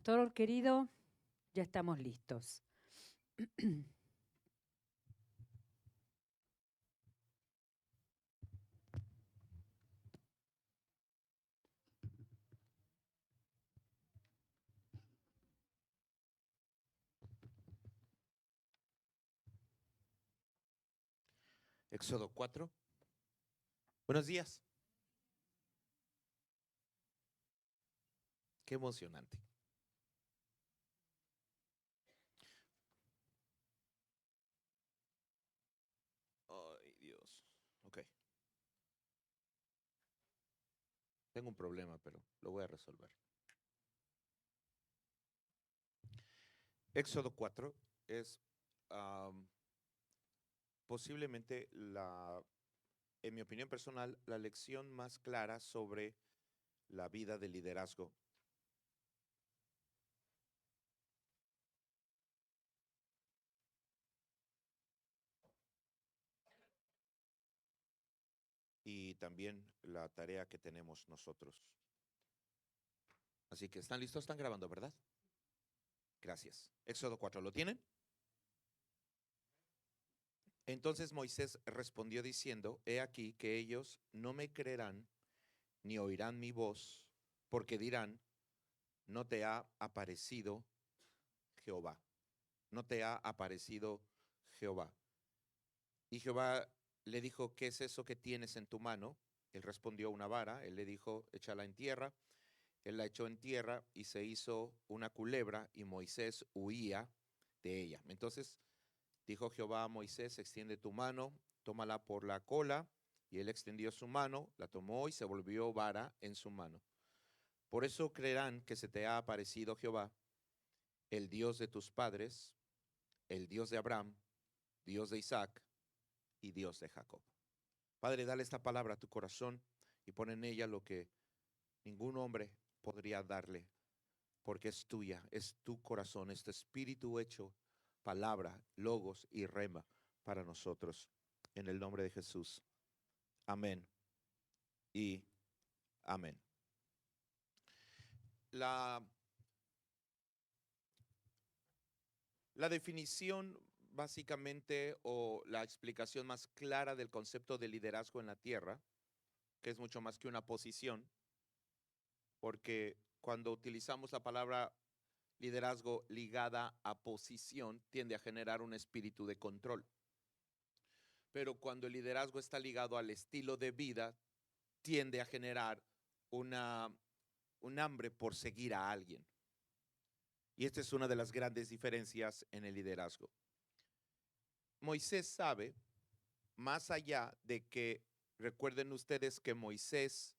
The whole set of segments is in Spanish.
Pastor querido, ya estamos listos. Éxodo 4. Buenos días. Qué emocionante. Ay, Dios. Ok. Tengo un problema, pero lo voy a resolver. Éxodo 4 es posiblemente en mi opinión personal, la lección más clara sobre la vida de liderazgo. Y también la tarea que tenemos nosotros. Así que, ¿están listos? ¿Están grabando, verdad? Gracias. Éxodo 4, ¿lo tienen? Entonces Moisés respondió diciendo, he aquí que ellos no me creerán ni oirán mi voz, porque dirán, no te ha aparecido Jehová, no te ha aparecido Jehová. Y Jehová le dijo, ¿qué es eso que tienes en tu mano? Él respondió, una vara. Él le dijo, échala en tierra. Él la echó en tierra y se hizo una culebra y Moisés huía de ella. Entonces dijo Jehová a Moisés, extiende tu mano, tómala por la cola. Y él extendió su mano, la tomó y se volvió vara en su mano. Por eso creerán que se te ha aparecido Jehová, el Dios de tus padres, el Dios de Abraham, Dios de Isaac y Dios de Jacob. Padre, dale esta palabra a tu corazón y pon en ella lo que ningún hombre podría darle, porque es tuya, es tu corazón, este espíritu hecho palabra, logos y rema para nosotros. En el nombre de Jesús. Amén y amén. La definición básicamente o la explicación más clara del concepto de liderazgo en la tierra, que es mucho más que una posición, porque cuando utilizamos la palabra liderazgo ligada a posición, tiende a generar un espíritu de control. Pero cuando el liderazgo está ligado al estilo de vida, tiende a generar un hambre por seguir a alguien. Y esta es una de las grandes diferencias en el liderazgo. Moisés sabe, más allá de que, recuerden ustedes que Moisés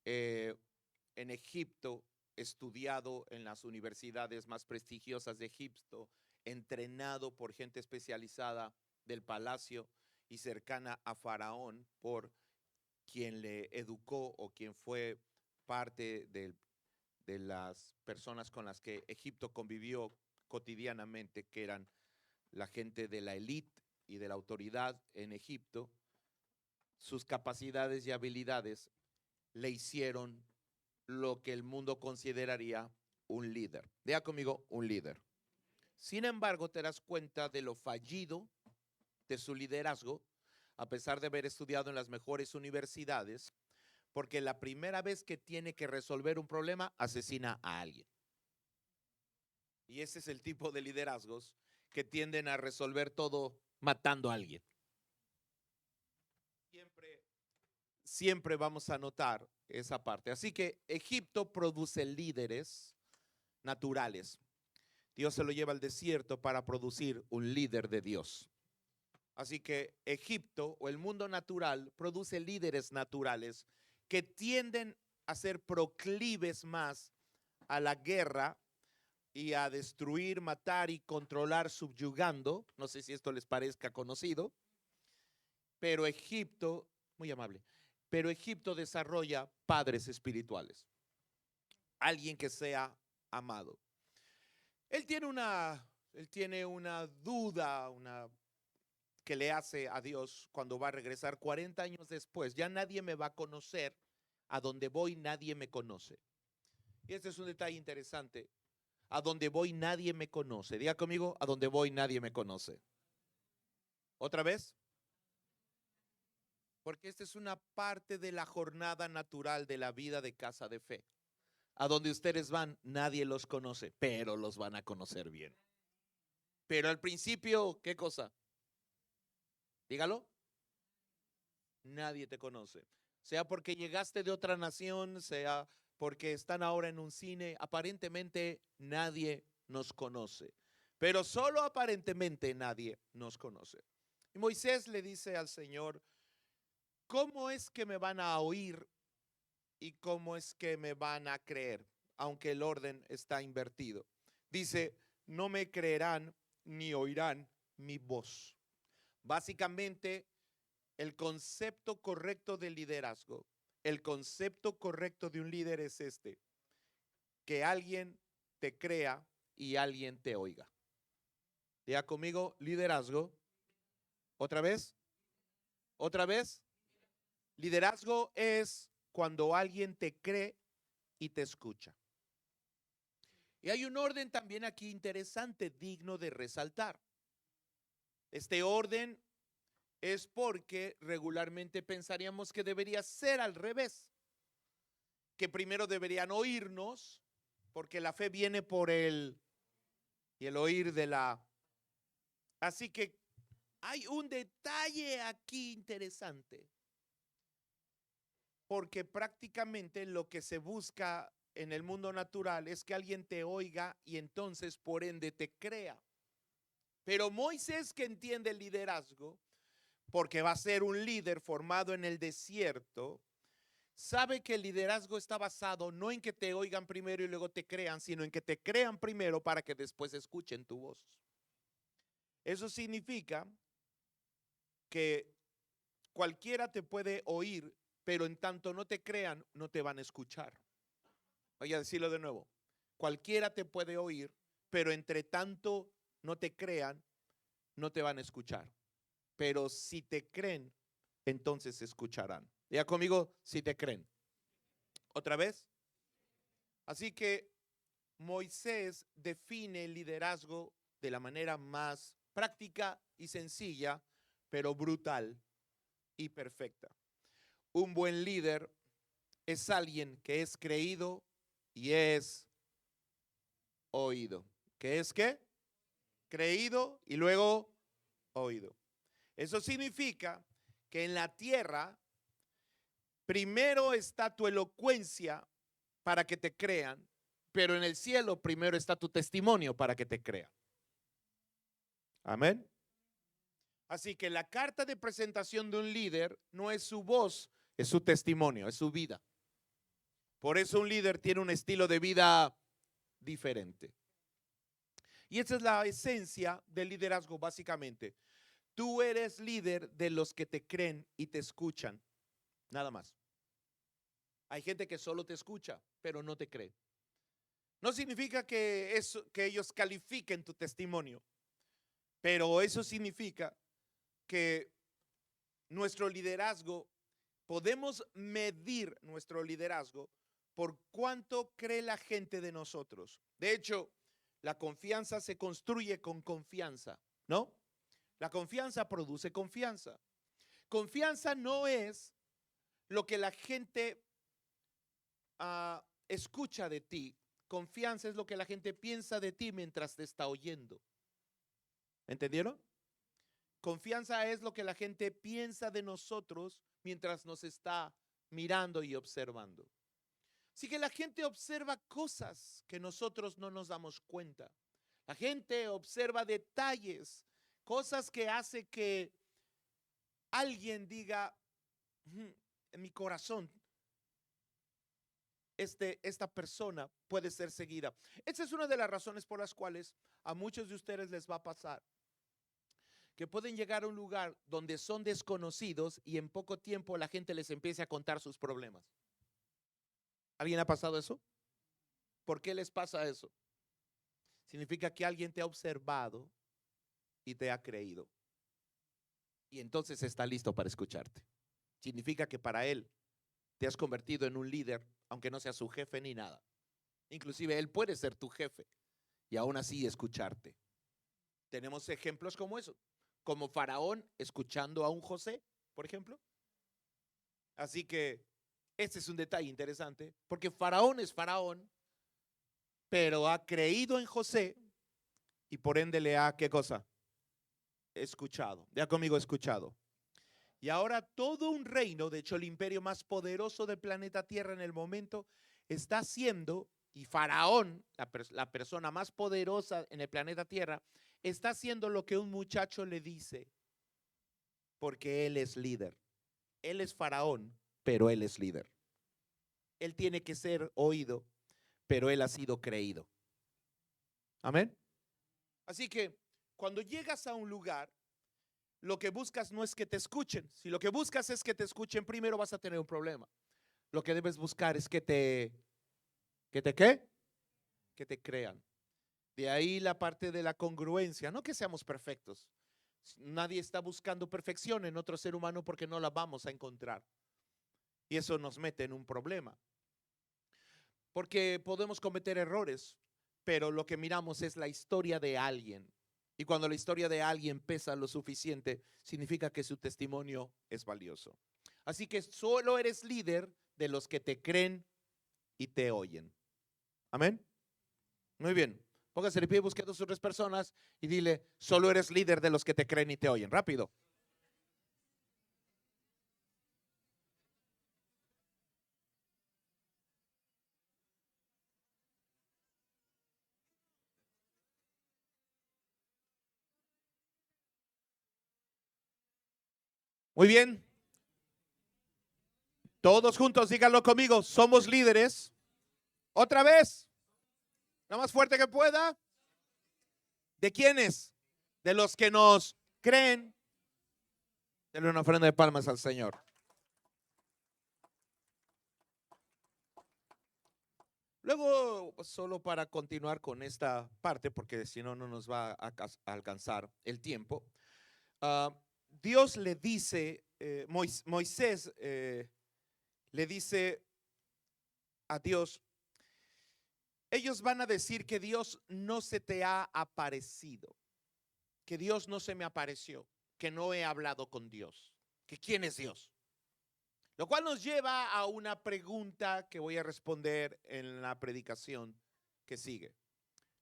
en Egipto, estudiado en las universidades más prestigiosas de Egipto, entrenado por gente especializada del palacio y cercana a Faraón, por quien le educó o quien fue parte de las personas con las que Egipto convivió cotidianamente, que eran la gente de la élite y de la autoridad en Egipto. Sus capacidades y habilidades le hicieron lo que el mundo consideraría un líder. Diga conmigo, un líder. Sin embargo, te das cuenta de lo fallido de su liderazgo, a pesar de haber estudiado en las mejores universidades, porque la primera vez que tiene que resolver un problema, asesina a alguien. Y ese es el tipo de liderazgos que tienden a resolver todo matando a alguien. Siempre vamos a notar esa parte. Así que Egipto produce líderes naturales. Dios se lo lleva al desierto para producir un líder de Dios. Así que Egipto o el mundo natural produce líderes naturales que tienden a ser proclives más a la guerra y a destruir, matar y controlar subyugando. No sé si esto les parezca conocido, pero Egipto, muy amable, pero Egipto desarrolla padres espirituales. Alguien que sea amado. Él tiene una duda, que le hace a Dios cuando va a regresar 40 años después. Ya nadie me va a conocer. A donde voy nadie me conoce. Y este es un detalle interesante. A donde voy nadie me conoce. Diga conmigo, a donde voy nadie me conoce. ¿Otra vez? Porque esta es una parte de la jornada natural de la vida de Casa de Fe. A donde ustedes van, nadie los conoce, pero los van a conocer bien. Pero al principio, ¿qué cosa? Dígalo. Nadie te conoce. Sea porque llegaste de otra nación, sea porque están ahora en un cine, aparentemente nadie nos conoce. Pero solo aparentemente nadie nos conoce. Y Moisés le dice al Señor, ¿cómo es que me van a oír y cómo es que me van a creer? Aunque el orden está invertido. Dice, no me creerán ni oirán mi voz. Básicamente, el concepto correcto del liderazgo, el concepto correcto de un líder es este: que alguien te crea y alguien te oiga. Diga conmigo, liderazgo. ¿Otra vez? ¿Otra vez? Liderazgo es cuando alguien te cree y te escucha. Y hay un orden también aquí interesante, digno de resaltar. Este orden es porque regularmente pensaríamos que debería ser al revés, que primero deberían oírnos, porque la fe viene por el oír de la. Así que hay un detalle aquí interesante, porque prácticamente lo que se busca en el mundo natural es que alguien te oiga y entonces por ende te crea. Pero Moisés, que entiende el liderazgo, porque va a ser un líder formado en el desierto, sabe que el liderazgo está basado no en que te oigan primero y luego te crean, sino en que te crean primero para que después escuchen tu voz. Eso significa que cualquiera te puede oír, pero en tanto no te crean, no te van a escuchar. Voy a decirlo de nuevo. Cualquiera te puede oír, pero entre tanto no te crean, no te van a escuchar. Pero si te creen, entonces escucharán. Diga conmigo, si te creen. ¿Otra vez? Así que Moisés define el liderazgo de la manera más práctica y sencilla, pero brutal y perfecta. Un buen líder es alguien que es creído y es oído. ¿Qué es qué? Creído y luego oído. Eso significa que en la tierra primero está tu elocuencia para que te crean, pero en el cielo primero está tu testimonio para que te crean. Amén. Así que la carta de presentación de un líder no es su voz, es su testimonio, es su vida. Por eso un líder tiene un estilo de vida diferente. Y esa es la esencia del liderazgo, básicamente. Tú eres líder de los que te creen y te escuchan, nada más. Hay gente que solo te escucha, pero no te cree. No significa que ellos califiquen tu testimonio, pero eso significa que nuestro liderazgo, podemos medir nuestro liderazgo por cuánto cree la gente de nosotros. De hecho, la confianza se construye con confianza, ¿no? La confianza produce confianza. Confianza no es lo que la gente escucha de ti. Confianza es lo que la gente piensa de ti mientras te está oyendo. ¿Entendieron? Confianza es lo que la gente piensa de nosotros mientras nos está mirando y observando. Así que la gente observa cosas que nosotros no nos damos cuenta. La gente observa detalles, cosas que hace que alguien diga, en mi corazón, esta persona puede ser seguida. Esa es una de las razones por las cuales a muchos de ustedes les va a pasar que pueden llegar a un lugar donde son desconocidos y en poco tiempo la gente les empieza a contar sus problemas. ¿Alguien ha pasado eso? ¿Por qué les pasa eso? Significa que alguien te ha observado y te ha creído. Y entonces está listo para escucharte. Significa que para él te has convertido en un líder, aunque no sea su jefe ni nada. Inclusive él puede ser tu jefe, y aún así escucharte. Tenemos ejemplos como eso, como Faraón escuchando a un José, por ejemplo. Así que este es un detalle interesante, porque Faraón es Faraón, pero ha creído en José y por ende le ha, ¿qué cosa? Escuchado. Ya conmigo, escuchado. Y ahora todo un reino, de hecho el imperio más poderoso del planeta Tierra en el momento, está haciendo, y Faraón, la persona más poderosa en el planeta Tierra, está haciendo lo que un muchacho le dice, porque él es líder. Él es Faraón, pero él es líder. Él tiene que ser oído, pero él ha sido creído. Amén. Así que cuando llegas a un lugar, lo que buscas no es que te escuchen. Si lo que buscas es que te escuchen, primero vas a tener un problema. Lo que debes buscar es ¿qué? Que te crean. De ahí la parte de la congruencia, no que seamos perfectos. Nadie está buscando perfección en otro ser humano porque no la vamos a encontrar. Y eso nos mete en un problema. Porque podemos cometer errores, pero lo que miramos es la historia de alguien. Y cuando la historia de alguien pesa lo suficiente, significa que su testimonio es valioso. Así que solo eres líder de los que te creen y te oyen. Amén. Muy bien. Póngase de pie, busque a 2 o 3 personas y dile, solo eres líder de los que te creen y te oyen. Rápido. Muy bien. Todos juntos, díganlo conmigo. Somos líderes. Otra vez. Lo más fuerte que pueda. ¿De quiénes? De los que nos creen. Denle una ofrenda de palmas al Señor. Luego, solo para continuar con esta parte, porque si no, no nos va a alcanzar el tiempo. Dios le dice, Moisés le dice a Dios, ellos van a decir que Dios no se te ha aparecido, que Dios no se me apareció, que no he hablado con Dios, que quién es Dios. Lo cual nos lleva a una pregunta que voy a responder en la predicación que sigue.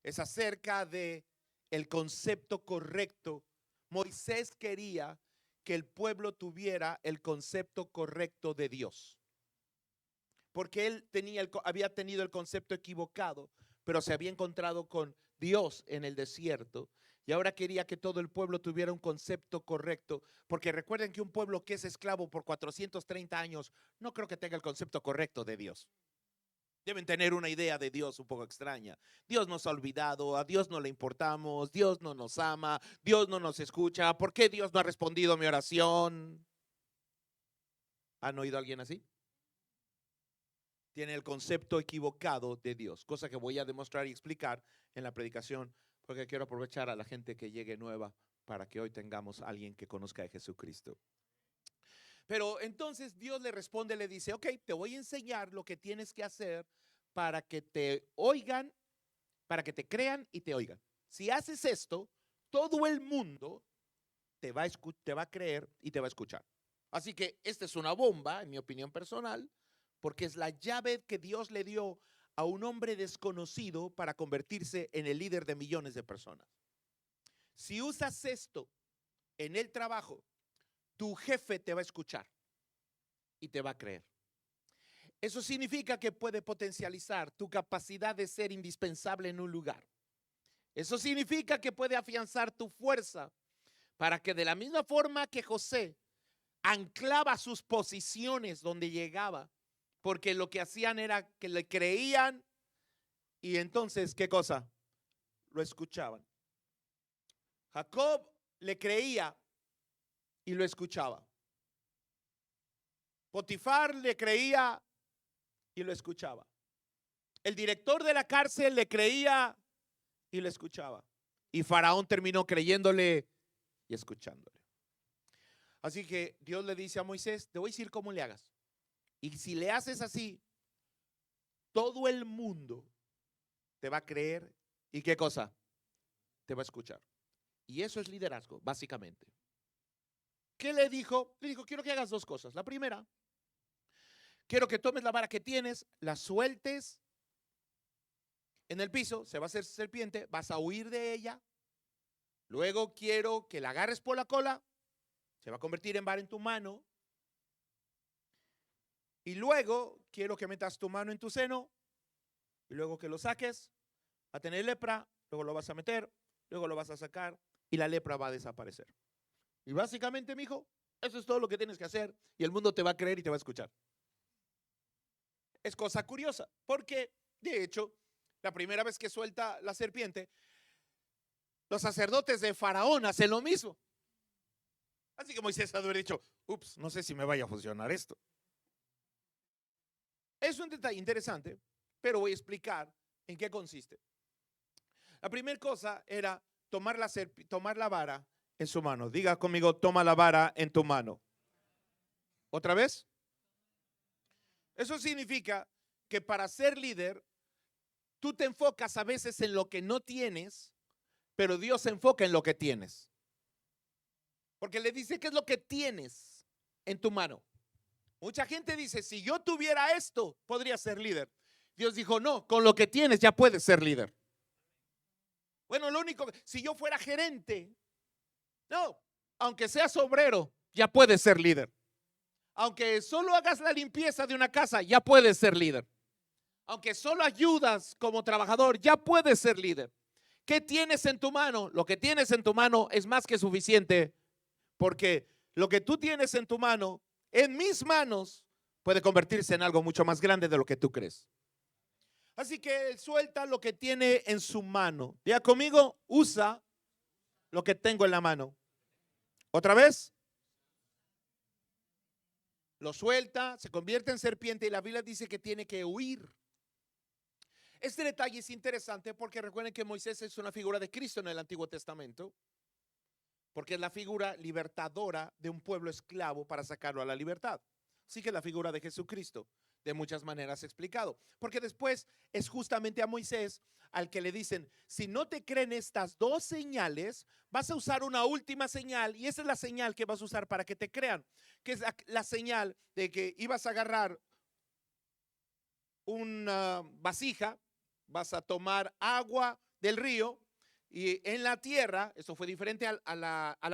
Es acerca de el concepto correcto. Moisés quería que el pueblo tuviera el concepto correcto de Dios. Porque él había tenido el concepto equivocado, pero se había encontrado con Dios en el desierto. Y ahora quería que todo el pueblo tuviera un concepto correcto, porque recuerden que un pueblo que es esclavo por 430 años, no creo que tenga el concepto correcto de Dios. Deben tener una idea de Dios un poco extraña. Dios nos ha olvidado, a Dios no le importamos, Dios no nos ama, Dios no nos escucha. ¿Por qué Dios no ha respondido a mi oración? ¿Han oído a alguien así? Tiene el concepto equivocado de Dios, cosa que voy a demostrar y explicar en la predicación, porque quiero aprovechar a la gente que llegue nueva para que hoy tengamos a alguien que conozca a Jesucristo. Pero entonces Dios le responde, le dice, ok, te voy a enseñar lo que tienes que hacer para que te oigan, para que te crean y te oigan. Si haces esto, todo el mundo te va a creer y te va a escuchar. Así que esta es una bomba, en mi opinión personal, porque es la llave que Dios le dio a un hombre desconocido para convertirse en el líder de millones de personas. Si usas esto en el trabajo, tu jefe te va a escuchar y te va a creer. Eso significa que puede potencializar tu capacidad de ser indispensable en un lugar. Eso significa que puede afianzar tu fuerza para que de la misma forma que José anclaba sus posiciones donde llegaba, porque lo que hacían era que le creían y entonces, ¿qué cosa? Lo escuchaban. Jacob le creía y lo escuchaba. Potifar le creía y lo escuchaba. El director de la cárcel le creía y lo escuchaba. Y Faraón terminó creyéndole y escuchándole. Así que Dios le dice a Moisés, te voy a decir cómo le hagas. Y si le haces así, todo el mundo te va a creer ¿Y qué cosa? Te va a escuchar. Y eso es liderazgo, básicamente. ¿Qué le dijo? Le dijo, quiero que hagas dos cosas. La primera, quiero que tomes la vara que tienes, la sueltes en el piso, se va a hacer serpiente, vas a huir de ella. Luego quiero que la agarres por la cola, se va a convertir en vara en tu mano. Y luego quiero que metas tu mano en tu seno y luego que lo saques, va a tener lepra, luego lo vas a meter, luego lo vas a sacar y la lepra va a desaparecer. Y básicamente, mijo, eso es todo lo que tienes que hacer y el mundo te va a creer y te va a escuchar. Es cosa curiosa, porque de hecho, la primera vez que suelta la serpiente, los sacerdotes de Faraón hacen lo mismo. Así que Moisés ha de haber dicho, ups, no sé si me vaya a funcionar esto. Es un detalle interesante, pero voy a explicar en qué consiste. La primera cosa era tomar la vara en su mano. Diga conmigo, toma la vara en tu mano. ¿Otra vez? Eso significa que para ser líder, tú te enfocas a veces en lo que no tienes, pero Dios se enfoca en lo que tienes. Porque le dice, ¿qué es lo que tienes en tu mano? Mucha gente dice, si yo tuviera esto, podría ser líder. Dios dijo, no, con lo que tienes ya puedes ser líder. Bueno, lo único, si yo fuera gerente, no, aunque seas obrero, ya puedes ser líder. Aunque solo hagas la limpieza de una casa, ya puedes ser líder. Aunque solo ayudas como trabajador, ya puedes ser líder. ¿Qué tienes en tu mano? Lo que tienes en tu mano es más que suficiente, porque lo que tú tienes en tu mano, en mis manos, puede convertirse en algo mucho más grande de lo que tú crees. Así que él suelta lo que tiene en su mano. Diga conmigo, usa lo que tengo en la mano. ¿Otra vez? Lo suelta, se convierte en serpiente y la Biblia dice que tiene que huir. Este detalle es interesante porque recuerden que Moisés es una figura de Cristo en el Antiguo Testamento, porque es la figura libertadora de un pueblo esclavo para sacarlo a la libertad. Así que la figura de Jesucristo, de muchas maneras explicado, porque después es justamente a Moisés al que le dicen, si no te creen estas dos señales, vas a usar una última señal y esa es la señal que vas a usar para que te crean, que es la señal de que ibas a agarrar una vasija, vas a tomar agua del río y en la tierra, eso fue diferente al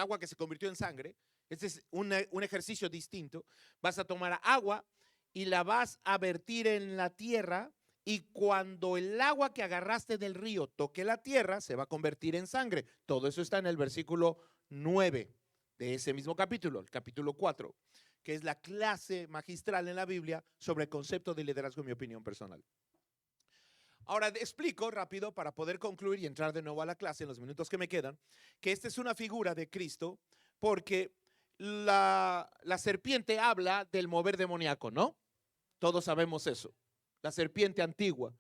agua que se convirtió en sangre, este es un ejercicio distinto, vas a tomar agua y la vas a vertir en la tierra y cuando el agua que agarraste del río toque la tierra, se va a convertir en sangre. Todo eso está en el versículo 9 de ese mismo capítulo, el capítulo 4, que es la clase magistral en la Biblia sobre el concepto de liderazgo, en mi opinión personal. Ahora explico rápido para poder concluir y entrar de nuevo a la clase en los minutos que me quedan, que esta es una figura de Cristo porque la serpiente habla del mover demoníaco, ¿no? Todos sabemos eso. La serpiente antigua.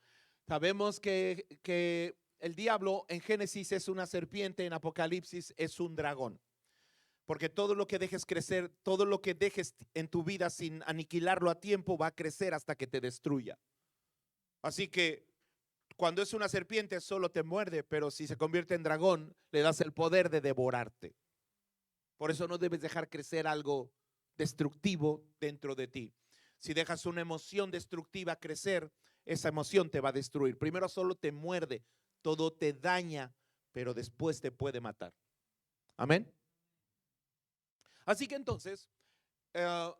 Sabemos que el diablo en Génesis es una serpiente, en Apocalipsis es un dragón. Porque todo lo que dejes crecer, todo lo que dejes en tu vida sin aniquilarlo a tiempo va a crecer hasta que te destruya. Así que cuando es una serpiente solo te muerde, pero si se convierte en dragón, le das el poder de devorarte. Por eso no debes dejar crecer algo destructivo dentro de ti. Si dejas una emoción destructiva crecer, esa emoción te va a destruir. Primero solo te muerde, todo te daña, pero después te puede matar. Amén. Así que entonces,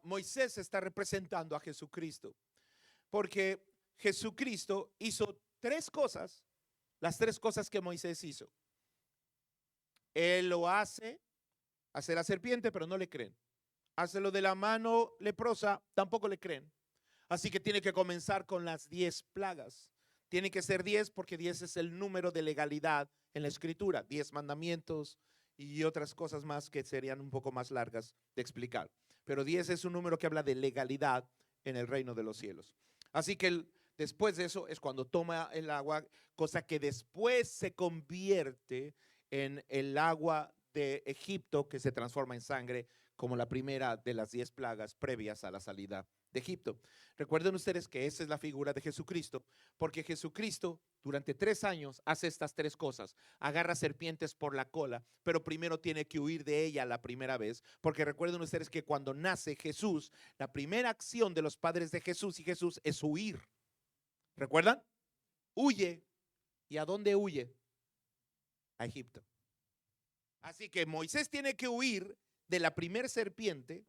Moisés está representando a Jesucristo, porque Jesucristo hizo tres cosas, las tres cosas que Moisés hizo. Él lo hace la serpiente, pero no le creen. Hace lo de la mano leprosa, tampoco le creen. Así que tiene que comenzar con las 10 plagas. Tiene que ser 10 porque 10 es el número de legalidad en la escritura. 10 mandamientos y otras cosas más que serían un poco más largas de explicar. Pero 10 es un número que habla de legalidad en el reino de los cielos. Así que después de eso es cuando toma el agua, cosa que después se convierte en el agua de Egipto que se transforma en sangre como la primera de las 10 plagas previas a la salida de Egipto. Recuerden ustedes que esa es la figura de Jesucristo, porque Jesucristo durante 3 años hace estas 3 cosas. Agarra serpientes por la cola, pero primero tiene que huir de ella la primera vez, porque recuerden ustedes que cuando nace Jesús, la primera acción de los padres de Jesús y Jesús es huir. ¿Recuerdan? Huye. ¿Y a dónde huye? A Egipto. Así que Moisés tiene que huir de la primer serpiente,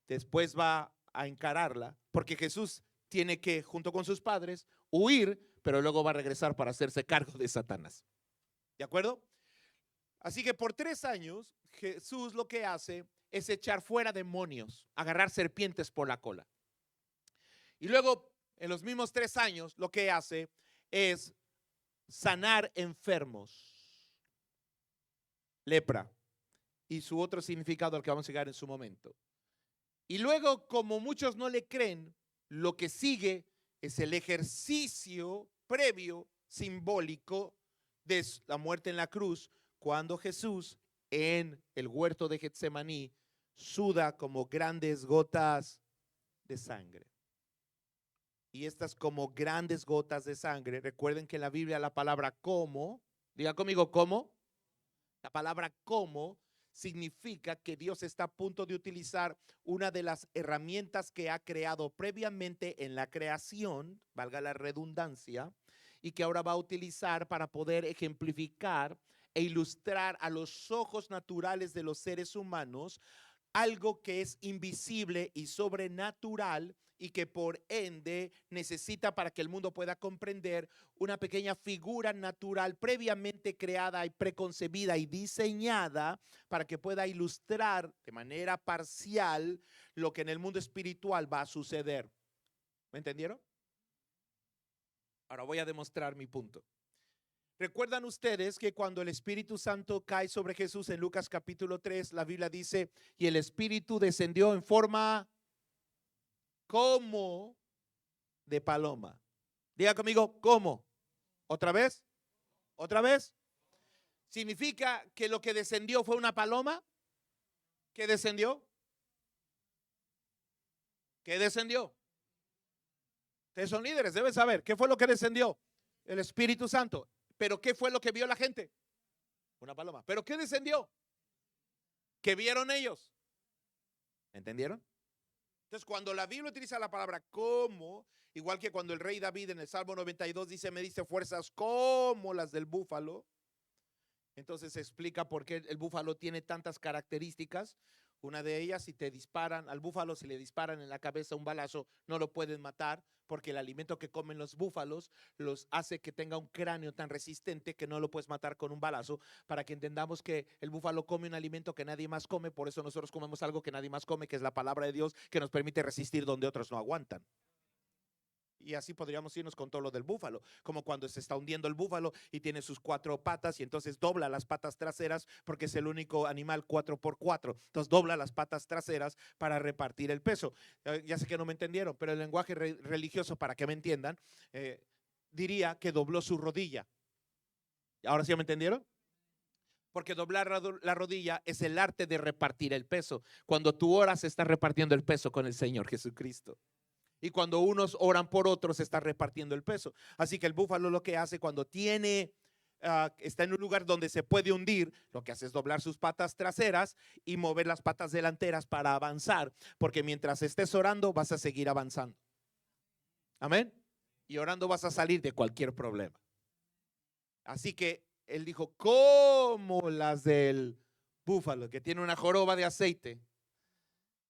después va a encararla, porque Jesús tiene que, junto con sus padres, huir, pero luego va a regresar para hacerse cargo de Satanás. ¿De acuerdo? Así que por 3 años, Jesús lo que hace es echar fuera demonios, agarrar serpientes por la cola. Y luego, en los mismos 3 años, lo que hace es sanar enfermos. Lepra y su otro significado al que vamos a llegar en su momento. Y luego, como muchos no le creen, lo que sigue es el ejercicio previo, simbólico, de la muerte en la cruz, cuando Jesús en el huerto de Getsemaní suda como grandes gotas de sangre. Y estas como grandes gotas de sangre, recuerden que en la Biblia la palabra como, diga conmigo, como. La palabra como significa que Dios está a punto de utilizar una de las herramientas que ha creado previamente en la creación, valga la redundancia, y que ahora va a utilizar para poder ejemplificar e ilustrar a los ojos naturales de los seres humanos algo que es invisible y sobrenatural y que por ende necesita, para que el mundo pueda comprender, una pequeña figura natural previamente creada y preconcebida y diseñada para que pueda ilustrar de manera parcial lo que en el mundo espiritual va a suceder. ¿Me entendieron? Ahora voy a demostrar mi punto. ¿Recuerdan ustedes que cuando el Espíritu Santo cae sobre Jesús en Lucas capítulo 3, la Biblia dice, y el Espíritu descendió en forma como de paloma? Diga conmigo, ¿cómo? ¿Otra vez? ¿Otra vez? ¿Significa que lo que descendió fue una paloma? ¿Qué descendió? ¿Qué descendió? Ustedes son líderes, deben saber. ¿Qué fue lo que descendió? El Espíritu Santo. ¿Pero qué fue lo que vio la gente? Una paloma. ¿Pero qué descendió? ¿Qué vieron ellos? ¿Entendieron? Entonces, cuando la Biblia utiliza la palabra como, igual que cuando el rey David en el Salmo 92 dice, me dice fuerzas como las del búfalo, entonces se explica por qué el búfalo tiene tantas características. Una de ellas, si te disparan al búfalo, si le disparan en la cabeza un balazo, no lo pueden matar, porque el alimento que comen los búfalos los hace que tenga un cráneo tan resistente que no lo puedes matar con un balazo. Para que entendamos que el búfalo come un alimento que nadie más come, por eso nosotros comemos algo que nadie más come, que es la palabra de Dios, que nos permite resistir donde otros no aguantan. Y así podríamos irnos con todo lo del búfalo, como cuando se está hundiendo el búfalo y tiene sus 4 patas y entonces dobla las patas traseras porque es el único animal 4x4. Entonces dobla las patas traseras para repartir el peso. Ya sé que no me entendieron, pero el lenguaje religioso, para que me entiendan, diría que dobló su rodilla. ¿Ahora sí me entendieron? Porque doblar la rodilla es el arte de repartir el peso. Cuando tú oras, estás repartiendo el peso con el Señor Jesucristo. Y cuando unos oran por otros, está repartiendo el peso. Así que el búfalo lo que hace cuando está en un lugar donde se puede hundir, lo que hace es doblar sus patas traseras y mover las patas delanteras para avanzar, porque mientras estés orando vas a seguir avanzando. Amén. Y orando vas a salir de cualquier problema. Así que él dijo, como las del búfalo, que tiene una joroba de aceite.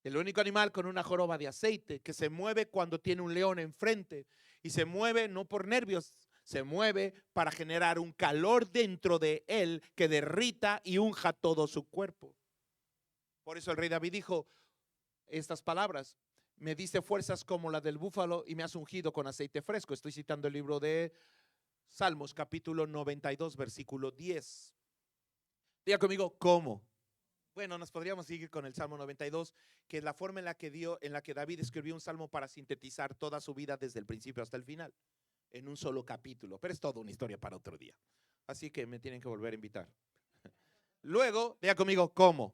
El único animal con una joroba de aceite que se mueve cuando tiene un león enfrente, y se mueve no por nervios, se mueve para generar un calor dentro de él que derrita y unja todo su cuerpo. Por eso el rey David dijo estas palabras: me diste fuerzas como la del búfalo y me has ungido con aceite fresco. Estoy citando el libro de Salmos capítulo 92 versículo 10. Diga conmigo, ¿cómo? Bueno, nos podríamos seguir con el Salmo 92, que es la forma en la que David escribió un salmo para sintetizar toda su vida desde el principio hasta el final, en un solo capítulo. Pero es toda una historia para otro día. Así que me tienen que volver a invitar. Luego, diga conmigo, ¿cómo?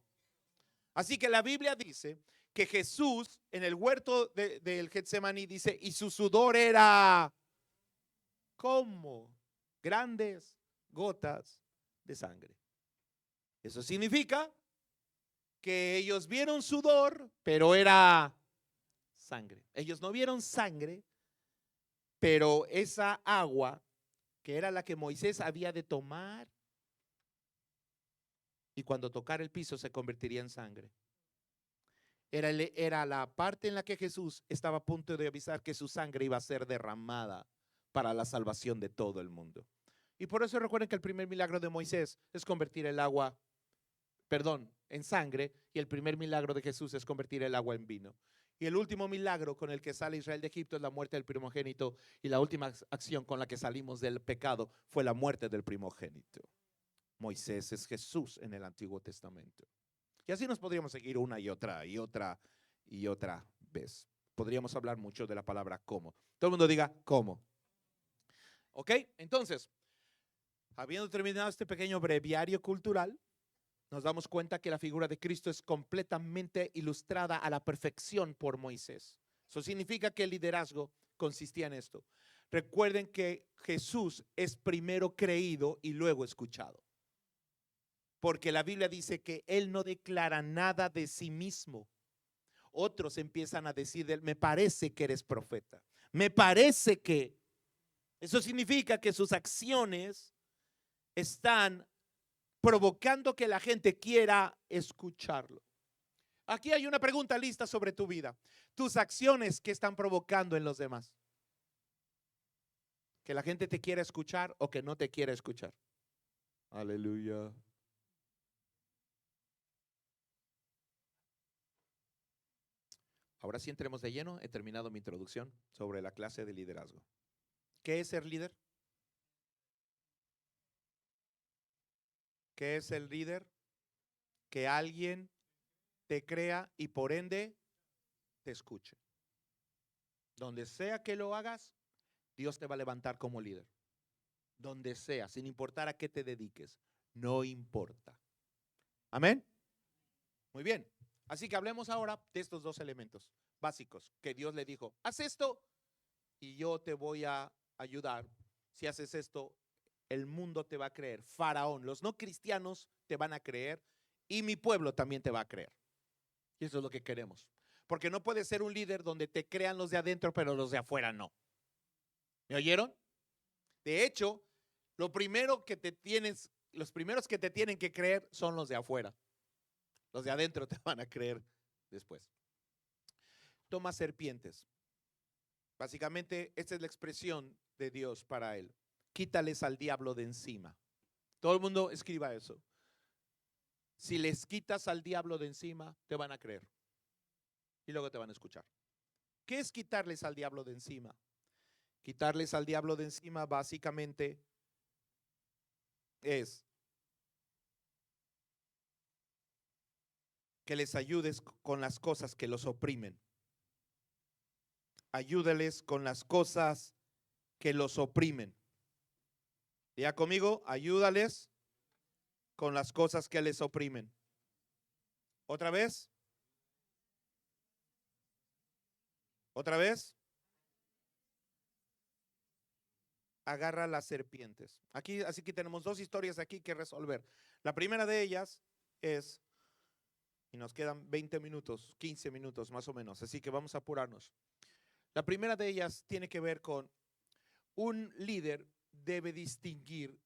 Así que la Biblia dice que Jesús en el huerto del Getsemaní dice, y su sudor era como grandes gotas de sangre. Eso significa que ellos vieron sudor, pero era sangre. Ellos no vieron sangre, pero esa agua, que era la que Moisés había de tomar, y cuando tocara el piso se convertiría en sangre. Era la parte en la que Jesús estaba a punto de avisar que su sangre iba a ser derramada para la salvación de todo el mundo. Y por eso recuerden que el primer milagro de Moisés es convertir el agua, en sangre, y el primer milagro de Jesús es convertir el agua en vino. Y el último milagro con el que sale Israel de Egipto es la muerte del primogénito, y la última acción con la que salimos del pecado fue la muerte del primogénito. Moisés es Jesús en el Antiguo Testamento. Y así nos podríamos seguir una y otra y otra y otra vez. Podríamos hablar mucho de la palabra cómo. Todo el mundo diga cómo. ¿Ok? Entonces, habiendo terminado este pequeño breviario cultural, nos damos cuenta que la figura de Cristo es completamente ilustrada a la perfección por Moisés. Eso significa que el liderazgo consistía en esto. Recuerden que Jesús es primero creído y luego escuchado. Porque la Biblia dice que Él no declara nada de sí mismo. Otros empiezan a decir de Él, me parece que eres profeta. Me parece que. Eso significa que sus acciones están provocando que la gente quiera escucharlo. Aquí hay una pregunta lista sobre tu vida. Tus acciones, ¿qué están provocando en los demás? ¿Que la gente te quiera escuchar o que no te quiera escuchar? Aleluya. Ahora sí entremos de lleno. He terminado mi introducción sobre la clase de liderazgo. ¿Qué es ser líder? ¿Qué es el líder? Que alguien te crea y por ende te escuche. Donde sea que lo hagas, Dios te va a levantar como líder. Donde sea, sin importar a qué te dediques, no importa. Amén. Muy bien. Así que hablemos ahora de estos dos elementos básicos que Dios le dijo, haz esto y yo te voy a ayudar. Si haces esto, el mundo te va a creer. Faraón, los no cristianos te van a creer y mi pueblo también te va a creer. Y eso es lo que queremos. Porque no puedes ser un líder donde te crean los de adentro, pero los de afuera no. ¿Me oyeron? De hecho, los primeros que te tienen que creer son los de afuera. Los de adentro te van a creer después. Toma serpientes. Básicamente, esta es la expresión de Dios para él. Quítales al diablo de encima. Todo el mundo escriba eso. Si les quitas al diablo de encima, te van a creer. Y luego te van a escuchar. ¿Qué es quitarles al diablo de encima? Quitarles al diablo de encima básicamente es que les ayudes con las cosas que los oprimen. Ayúdales con las cosas que los oprimen. Ya conmigo, ayúdales con las cosas que les oprimen. ¿Otra vez? ¿Otra vez? Agarra las serpientes. Así que tenemos dos historias aquí que resolver. La primera de ellas es, y nos quedan 20 minutos, 15 minutos más o menos, así que vamos a apurarnos. La primera de ellas tiene que ver con un líder debe distinguir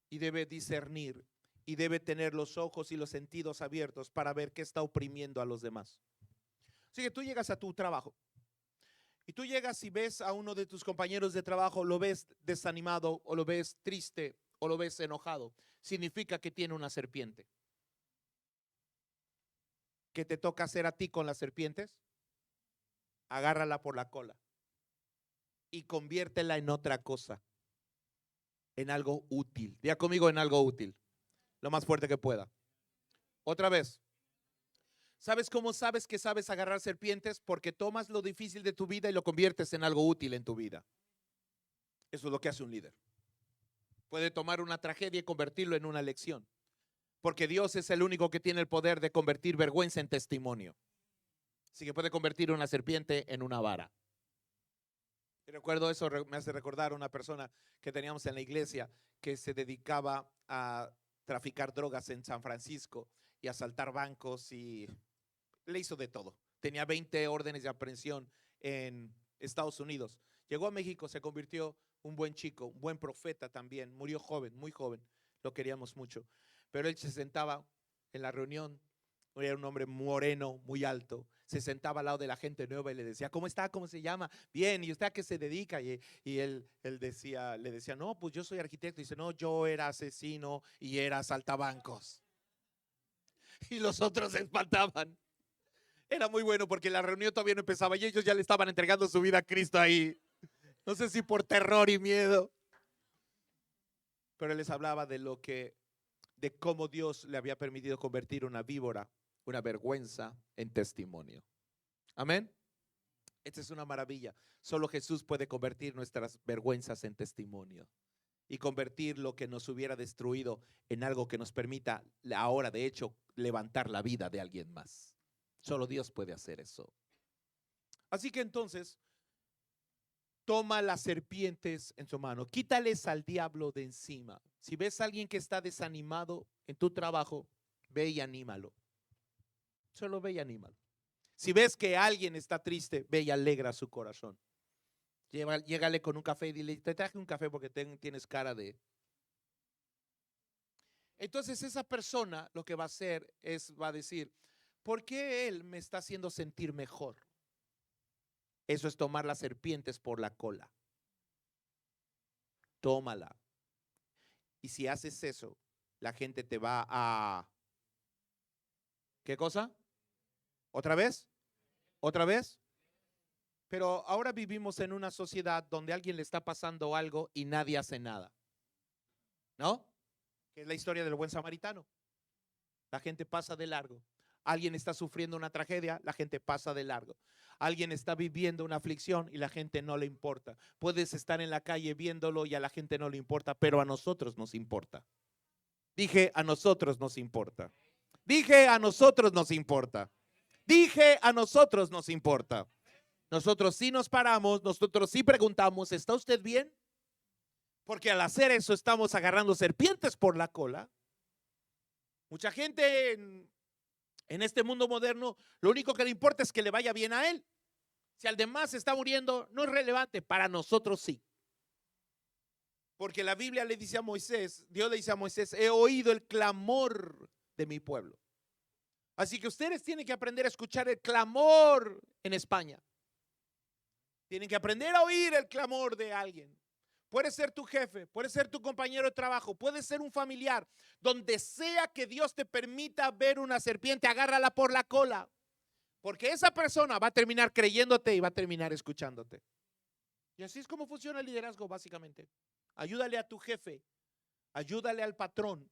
y debe discernir y debe tener los ojos y los sentidos abiertos para ver qué está oprimiendo a los demás. Así que tú llegas a tu trabajo y tú llegas y ves a uno de tus compañeros de trabajo, lo ves desanimado o lo ves triste o lo ves enojado. Significa que tiene una serpiente. ¿Qué te toca hacer a ti con las serpientes? Agárrala por la cola y conviértela en otra cosa, en algo útil. Diga conmigo, en algo útil, lo más fuerte que pueda. Otra vez. ¿Sabes cómo sabes que sabes agarrar serpientes? Porque tomas lo difícil de tu vida y lo conviertes en algo útil en tu vida. Eso es lo que hace un líder. Puede tomar una tragedia y convertirlo en una lección. Porque Dios es el único que tiene el poder de convertir vergüenza en testimonio. Así que puede convertir una serpiente en una vara. Y recuerdo eso, me hace recordar a una persona que teníamos en la iglesia que se dedicaba a traficar drogas en San Francisco y asaltar bancos y le hizo de todo. Tenía 20 órdenes de aprehensión en Estados Unidos. Llegó a México, se convirtió un buen chico, un buen profeta también. Murió joven, muy joven. Lo queríamos mucho. Pero él se sentaba en la reunión. Era un hombre moreno, muy alto. Se sentaba al lado de la gente nueva y le decía, ¿cómo está? ¿Cómo se llama? Bien, ¿y usted a qué se dedica? Y él le decía, no, pues yo soy arquitecto. Y dice, no, yo era asesino y era asaltabancos. Y los otros se espantaban. Era muy bueno porque la reunión todavía no empezaba y ellos ya le estaban entregando su vida a Cristo ahí. No sé si por terror y miedo. Pero él les hablaba de cómo Dios le había permitido convertir una víbora, una vergüenza, en testimonio. Amén. Esta es una maravilla. Solo Jesús puede convertir nuestras vergüenzas en testimonio y convertir lo que nos hubiera destruido en algo que nos permita ahora, de hecho, levantar la vida de alguien más. Solo Dios puede hacer eso. Así que entonces, toma las serpientes en su mano, quítales al diablo de encima. Si ves a alguien que está desanimado en tu trabajo, ve y anímalo. Solo ve y anímalo. Si ves que alguien está triste, ve y alegra su corazón. Llégale con un café y dile, te traje un café porque tienes cara de... Entonces esa persona lo que va a hacer va a decir, ¿por qué él me está haciendo sentir mejor? Eso es tomar las serpientes por la cola. Tómala. Y si haces eso, la gente te va a... ¿Qué cosa? ¿Otra vez? ¿Otra vez? Pero ahora vivimos en una sociedad donde a alguien le está pasando algo y nadie hace nada. ¿No? Que es la historia del buen samaritano. La gente pasa de largo. Alguien está sufriendo una tragedia, la gente pasa de largo. Alguien está viviendo una aflicción y la gente no le importa. Puedes estar en la calle viéndolo y a la gente no le importa, pero a nosotros nos importa. Dije, a nosotros nos importa. Dije, a nosotros nos importa. Dije, a nosotros nos importa. Nosotros sí nos paramos, nosotros sí preguntamos, ¿está usted bien? Porque al hacer eso estamos agarrando serpientes por la cola. Mucha gente en este mundo moderno, lo único que le importa es que le vaya bien a él. Si al demás está muriendo, no es relevante. Para nosotros sí. Porque la Biblia le dice a Moisés, Dios le dice a Moisés, he oído el clamor de mi pueblo. Así que ustedes tienen que aprender a escuchar el clamor en España. Tienen que aprender a oír el clamor de alguien. Puede ser tu jefe, puede ser tu compañero de trabajo, puede ser un familiar. Donde sea que Dios te permita ver una serpiente, agárrala por la cola. Porque esa persona va a terminar creyéndote y va a terminar escuchándote. Y así es como funciona el liderazgo básicamente. Ayúdale a tu jefe, ayúdale al patrón,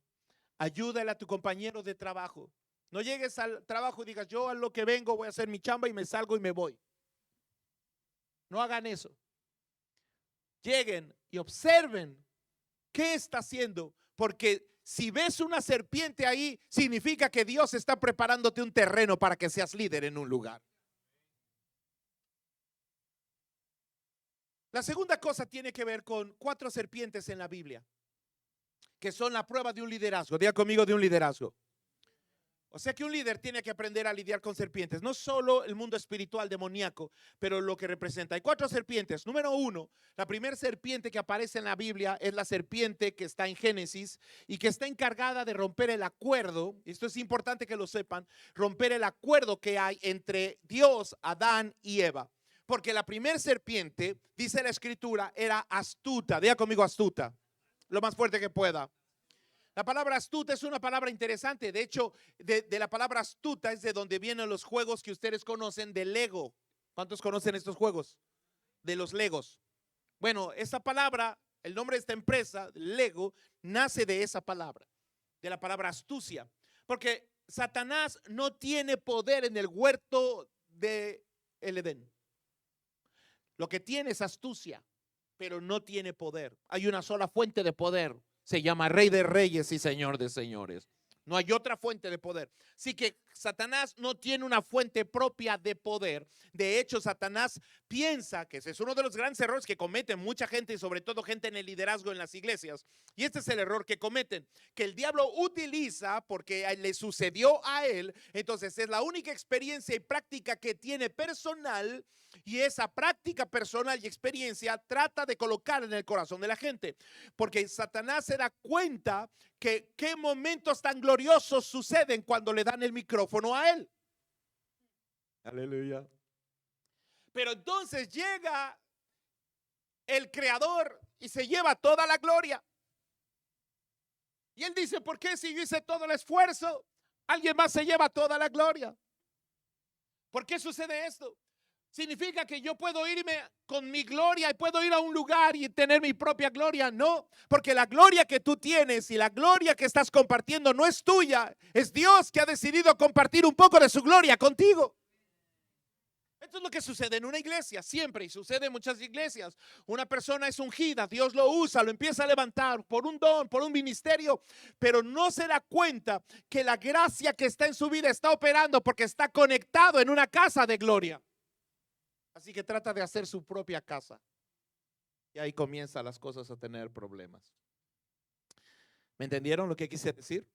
ayúdale a tu compañero de trabajo. No llegues al trabajo y digas, yo a lo que vengo voy a hacer mi chamba y me salgo y me voy. No hagan eso. Lleguen y observen qué está haciendo, porque si ves una serpiente ahí, significa que Dios está preparándote un terreno para que seas líder en un lugar. La segunda cosa tiene que ver con 4 serpientes en la Biblia, que son la prueba de un liderazgo. Diga conmigo, de un liderazgo. O sea que un líder tiene que aprender a lidiar con serpientes, no solo el mundo espiritual demoníaco, pero lo que representa. Hay 4 serpientes. Número 1, la primera serpiente que aparece en la Biblia es la serpiente que está en Génesis y que está encargada de romper el acuerdo. Esto es importante que lo sepan, romper el acuerdo que hay entre Dios, Adán y Eva. Porque la primera serpiente, dice la escritura, era astuta. Diga conmigo, astuta. Lo más fuerte que pueda. La palabra astuta es una palabra interesante. De hecho, de la palabra astuta es de donde vienen los juegos que ustedes conocen de Lego. ¿Cuántos conocen estos juegos? De los Legos. Bueno, esa palabra, el nombre de esta empresa, Lego, nace de esa palabra, de la palabra astucia. Porque Satanás no tiene poder en el huerto del Edén. Lo que tiene es astucia, pero no tiene poder. Hay una sola fuente de poder. Se llama Rey de Reyes y Señor de Señores. No hay otra fuente de poder. Así que Satanás no tiene una fuente propia de poder. De hecho, Satanás piensa que ese es uno de los grandes errores que cometen mucha gente y sobre todo gente en el liderazgo en las iglesias. Y este es el error que cometen, que el diablo utiliza porque le sucedió a él. Entonces es la única experiencia y práctica que tiene personal, y esa práctica personal y experiencia trata de colocar en el corazón de la gente, porque Satanás se da cuenta que qué momentos tan gloriosos suceden cuando le dan el micrófono a él. Aleluya. Pero entonces llega el creador y se lleva toda la gloria. Y él dice, ¿por qué si yo hice todo el esfuerzo, alguien más se lleva toda la gloria? ¿Por qué sucede esto? ¿Significa que yo puedo irme con mi gloria y puedo ir a un lugar y tener mi propia gloria? No, porque la gloria que tú tienes y la gloria que estás compartiendo no es tuya. Es Dios que ha decidido compartir un poco de su gloria contigo. Esto es lo que sucede en una iglesia siempre, y sucede en muchas iglesias. Una persona es ungida, Dios lo usa, lo empieza a levantar por un don, por un ministerio, pero no se da cuenta que la gracia que está en su vida está operando porque está conectado en una casa de gloria. Así que trata de hacer su propia casa. Y ahí comienzan las cosas a tener problemas. ¿Me entendieron lo que quise decir?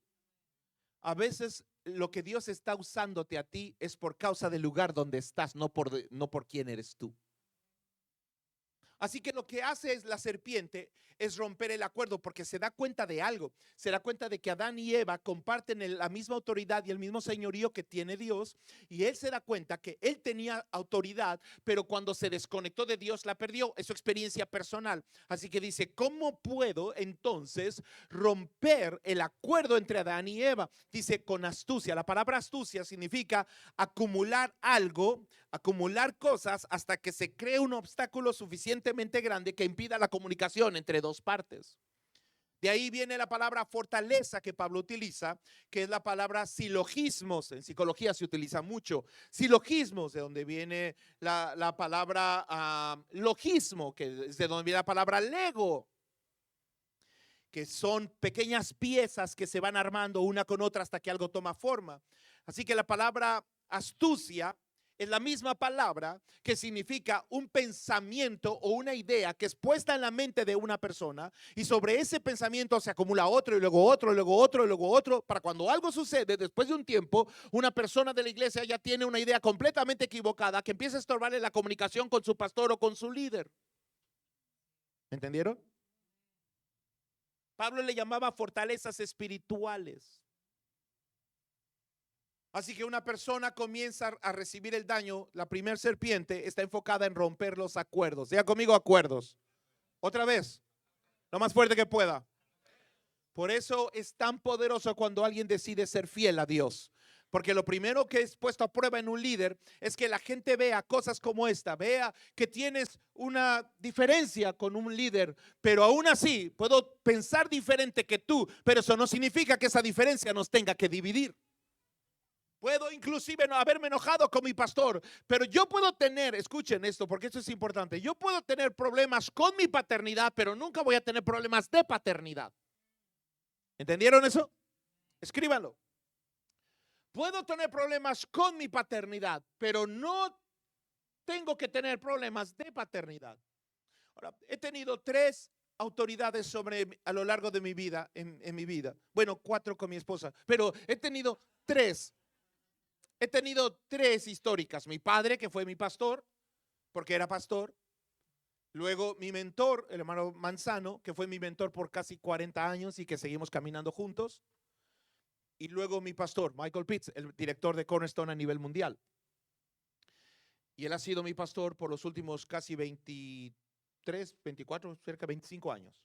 A veces lo que Dios está usándote a ti es por causa del lugar donde estás, no por quién eres tú. Así que lo que hace es la serpiente es romper el acuerdo porque se da cuenta de algo. Se da cuenta de que Adán y Eva comparten la misma autoridad y el mismo señorío que tiene Dios. Y él se da cuenta que él tenía autoridad, pero cuando se desconectó de Dios la perdió. Es su experiencia personal. Así que dice, ¿cómo puedo entonces romper el acuerdo entre Adán y Eva? Dice con astucia. La palabra astucia significa acumular algo, acumular cosas hasta que se cree un obstáculo suficientemente grande que impida la comunicación entre dos partes. De ahí viene la palabra fortaleza que Pablo utiliza, que es la palabra silogismos. En psicología se utiliza mucho. Silogismos, de donde viene la palabra logismo, que es de donde viene la palabra lego, que son pequeñas piezas que se van armando una con otra hasta que algo toma forma. Así que la palabra astucia es la misma palabra que significa un pensamiento o una idea que es puesta en la mente de una persona, y sobre ese pensamiento se acumula otro y luego otro y luego otro y luego otro, para cuando algo sucede después de un tiempo, una persona de la iglesia ya tiene una idea completamente equivocada que empieza a estorbarle la comunicación con su pastor o con su líder. ¿Me entendieron? Pablo le llamaba fortalezas espirituales. Así que una persona comienza a recibir el daño. La primera serpiente está enfocada en romper los acuerdos. Diga conmigo, acuerdos. Otra vez, lo más fuerte que pueda. Por eso es tan poderoso cuando alguien decide ser fiel a Dios. Porque lo primero que es puesto a prueba en un líder es que la gente vea cosas como esta, vea que tienes una diferencia con un líder, pero aún así puedo pensar diferente que tú, pero eso no significa que esa diferencia nos tenga que dividir. Puedo inclusive no haberme enojado con mi pastor, pero yo puedo tener, escuchen esto porque esto es importante, yo puedo tener problemas con mi paternidad, pero nunca voy a tener problemas de paternidad. ¿Entendieron eso? Escríbanlo. Puedo tener problemas con mi paternidad, pero no tengo que tener problemas de paternidad. Ahora, he tenido 3 autoridades a lo largo de mi vida, en mi vida. Bueno, 4 con mi esposa, pero he tenido 3. He tenido 3 históricas. Mi padre, que fue mi pastor, porque era pastor. Luego mi mentor, el hermano Manzano, que fue mi mentor por casi 40 años y que seguimos caminando juntos. Y luego mi pastor, Michael Pitts, el director de Cornerstone a nivel mundial. Y él ha sido mi pastor por los últimos casi 23, 24, cerca de 25 años.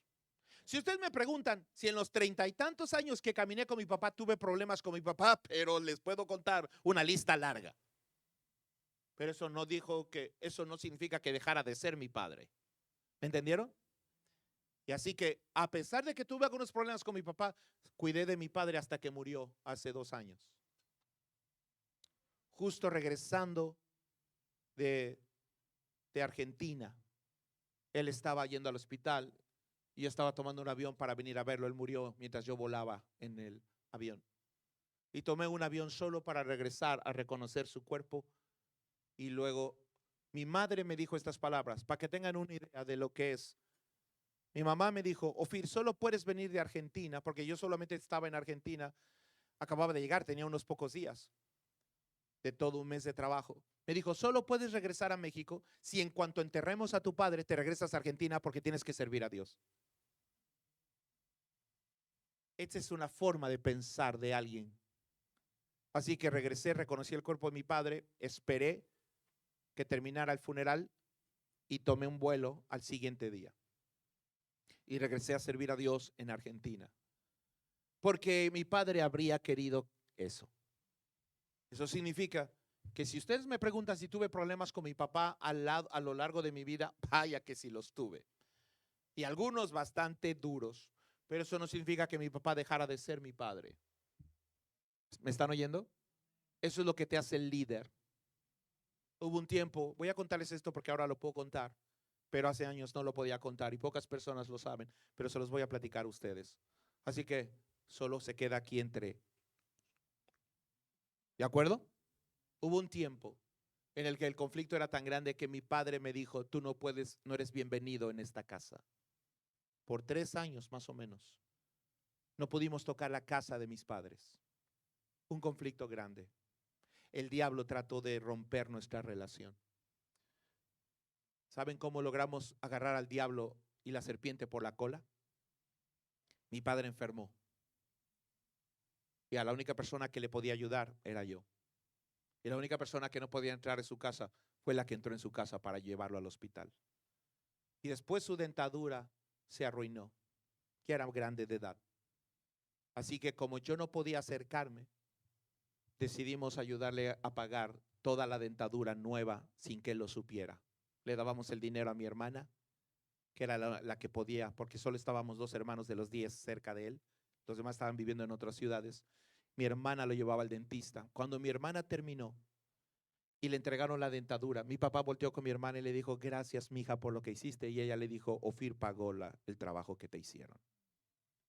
Si ustedes me preguntan si en los 30 y tantos años que caminé con mi papá tuve problemas con mi papá, pero les puedo contar una lista larga. Pero eso no significa que dejara de ser mi padre. ¿Me entendieron? Y así que a pesar de que tuve algunos problemas con mi papá, cuidé de mi padre hasta que murió hace 2 años. Justo regresando de Argentina, él estaba yendo al hospital y yo estaba tomando un avión para venir a verlo. Él murió mientras yo volaba en el avión. y tomé un avión solo para regresar a reconocer su cuerpo. Y luego mi madre me dijo estas palabras, para que tengan una idea de lo que es. Mi mamá me dijo, Ofir, solo puedes venir de Argentina, porque yo solamente estaba en Argentina, acababa de llegar, tenía unos pocos días de todo un mes de trabajo. Me dijo, solo puedes regresar a México si en cuanto enterremos a tu padre te regresas a Argentina porque tienes que servir a Dios. Esta es una forma de pensar de alguien. Así que regresé, reconocí el cuerpo de mi padre, esperé que terminara el funeral y tomé un vuelo al siguiente día. Y regresé a servir a Dios en Argentina. Porque mi padre habría querido eso. Eso significa que si ustedes me preguntan si tuve problemas con mi papá a lo largo de mi vida, vaya que sí los tuve. Y algunos bastante duros. Pero eso no significa que mi papá dejara de ser mi padre. ¿Me están oyendo? Eso es lo que te hace el líder. Hubo un tiempo, voy a contarles esto porque ahora lo puedo contar, pero hace años no lo podía contar y pocas personas lo saben, pero se los voy a platicar a ustedes. Así que solo se queda aquí entre. ¿De acuerdo? Hubo un tiempo en el que el conflicto era tan grande que mi padre me dijo, tú no puedes, no eres bienvenido en esta casa. Por 3 años más o menos, no pudimos tocar la casa de mis padres. Un conflicto grande. El diablo trató de romper nuestra relación. ¿Saben cómo logramos agarrar al diablo y la serpiente por la cola? Mi padre enfermó. Y a la única persona que le podía ayudar era yo. Y la única persona que no podía entrar en su casa fue la que entró en su casa para llevarlo al hospital. Y después su dentadura se arruinó, que era grande de edad. Así que como yo no podía acercarme, decidimos ayudarle a pagar toda la dentadura nueva sin que él lo supiera. Le dábamos el dinero a mi hermana, que era la que podía, porque solo estábamos 2 hermanos de los 10 cerca de él. Los demás estaban viviendo en otras ciudades. Mi hermana lo llevaba al dentista. Cuando mi hermana terminó y le entregaron la dentadura, mi papá volteó con mi hermana y le dijo, gracias, mija, por lo que hiciste. Y ella le dijo, Ofir pagó el trabajo que te hicieron.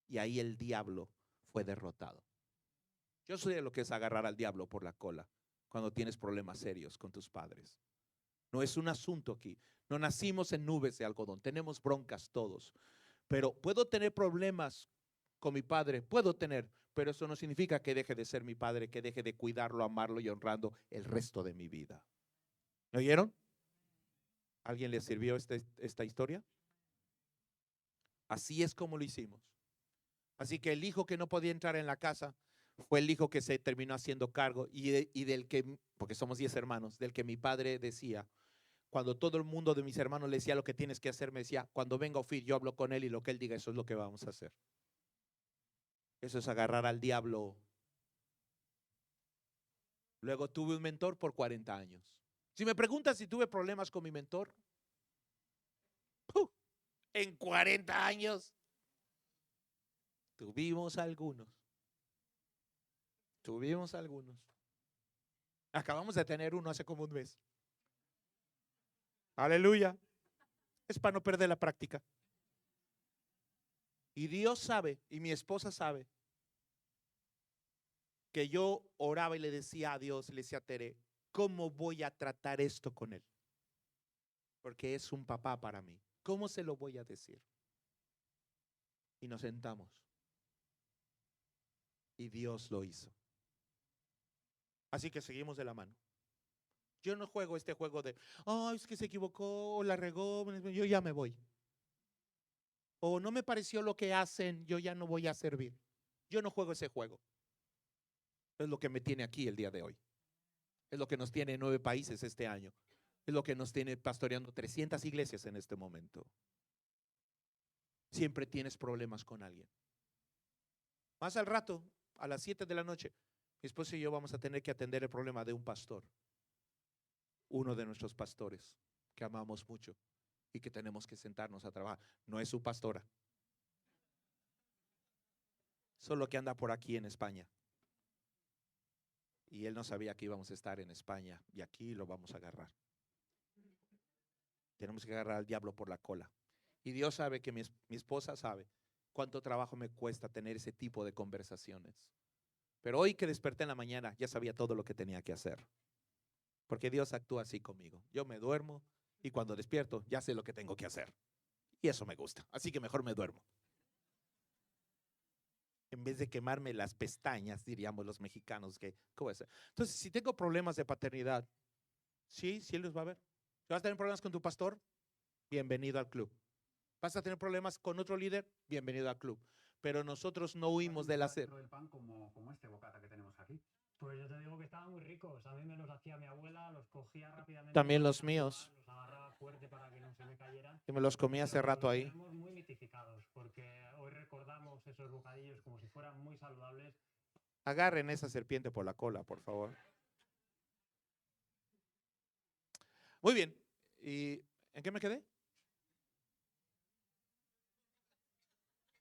Y ahí el diablo fue derrotado. Yo sé lo que es agarrar al diablo por la cola cuando tienes problemas serios con tus padres. No es un asunto aquí. No nacimos en nubes de algodón. Tenemos broncas todos. Pero puedo tener problemas con mi padre. Puedo tener. Pero eso no significa que deje de ser mi padre, que deje de cuidarlo, amarlo y honrando el resto de mi vida. ¿Me oyeron? ¿Alguien le sirvió esta historia? Así es como lo hicimos. Así que el hijo que no podía entrar en la casa fue el hijo que se terminó haciendo cargo y del que, porque somos 10 hermanos, del que mi padre decía, cuando todo el mundo de mis hermanos le decía lo que tienes que hacer, me decía, cuando venga Ofir, yo hablo con él y lo que él diga, eso es lo que vamos a hacer. Eso es agarrar al diablo. Luego tuve un mentor por 40 años. Si me preguntas si tuve problemas con mi mentor, en 40 años tuvimos algunos. Tuvimos algunos. Acabamos de tener uno hace como un mes. Aleluya. Es para no perder la práctica. Y Dios sabe, y mi esposa sabe, que yo oraba y le decía a Dios, le decía a Tere, ¿cómo voy a tratar esto con él? Porque es un papá para mí. ¿Cómo se lo voy a decir? Y nos sentamos. Y Dios lo hizo. Así que seguimos de la mano. Yo no juego este juego de, es que se equivocó, o la regó, yo ya me voy. O no me pareció lo que hacen, yo ya no voy a servir. Yo no juego ese juego. Es lo que me tiene aquí el día de hoy. Es lo que nos tiene en 9 países este año. Es lo que nos tiene pastoreando 300 iglesias en este momento. Siempre tienes problemas con alguien. Más al rato, a las 7 de la noche, mi esposo y yo vamos a tener que atender el problema de un pastor. Uno de nuestros pastores que amamos mucho y que tenemos que sentarnos a trabajar. No es su pastora. Solo que anda por aquí en España. Y él no sabía que íbamos a estar en España y aquí lo vamos a agarrar. Tenemos que agarrar al diablo por la cola. Y Dios sabe que mi esposa sabe cuánto trabajo me cuesta tener ese tipo de conversaciones. Pero hoy que desperté en la mañana ya sabía todo lo que tenía que hacer. Porque Dios actúa así conmigo. Yo me duermo y cuando despierto ya sé lo que tengo que hacer. Y eso me gusta. Así que mejor me duermo. En vez de quemarme las pestañas, diríamos los mexicanos, que ¿cómo es? Entonces, si tengo problemas de paternidad, sí los va a ver. Si vas a tener problemas con tu pastor, bienvenido al club. Vas a tener problemas con otro líder, bienvenido al club. Pero nosotros no huimos del hacer. El pan como este bocata que tenemos aquí. Pues yo te digo que estaban muy ricos. A mí me los hacía mi abuela, los cogía rápidamente. También los míos. Los agarraba fuerte para que no se me cayeran. Y me los comí hace rato ahí. Estamos muy mitificados porque hoy recordamos esos bocadillos como si fueran muy saludables. Agarren esa serpiente por la cola, por favor. Muy bien. ¿Y en qué me quedé?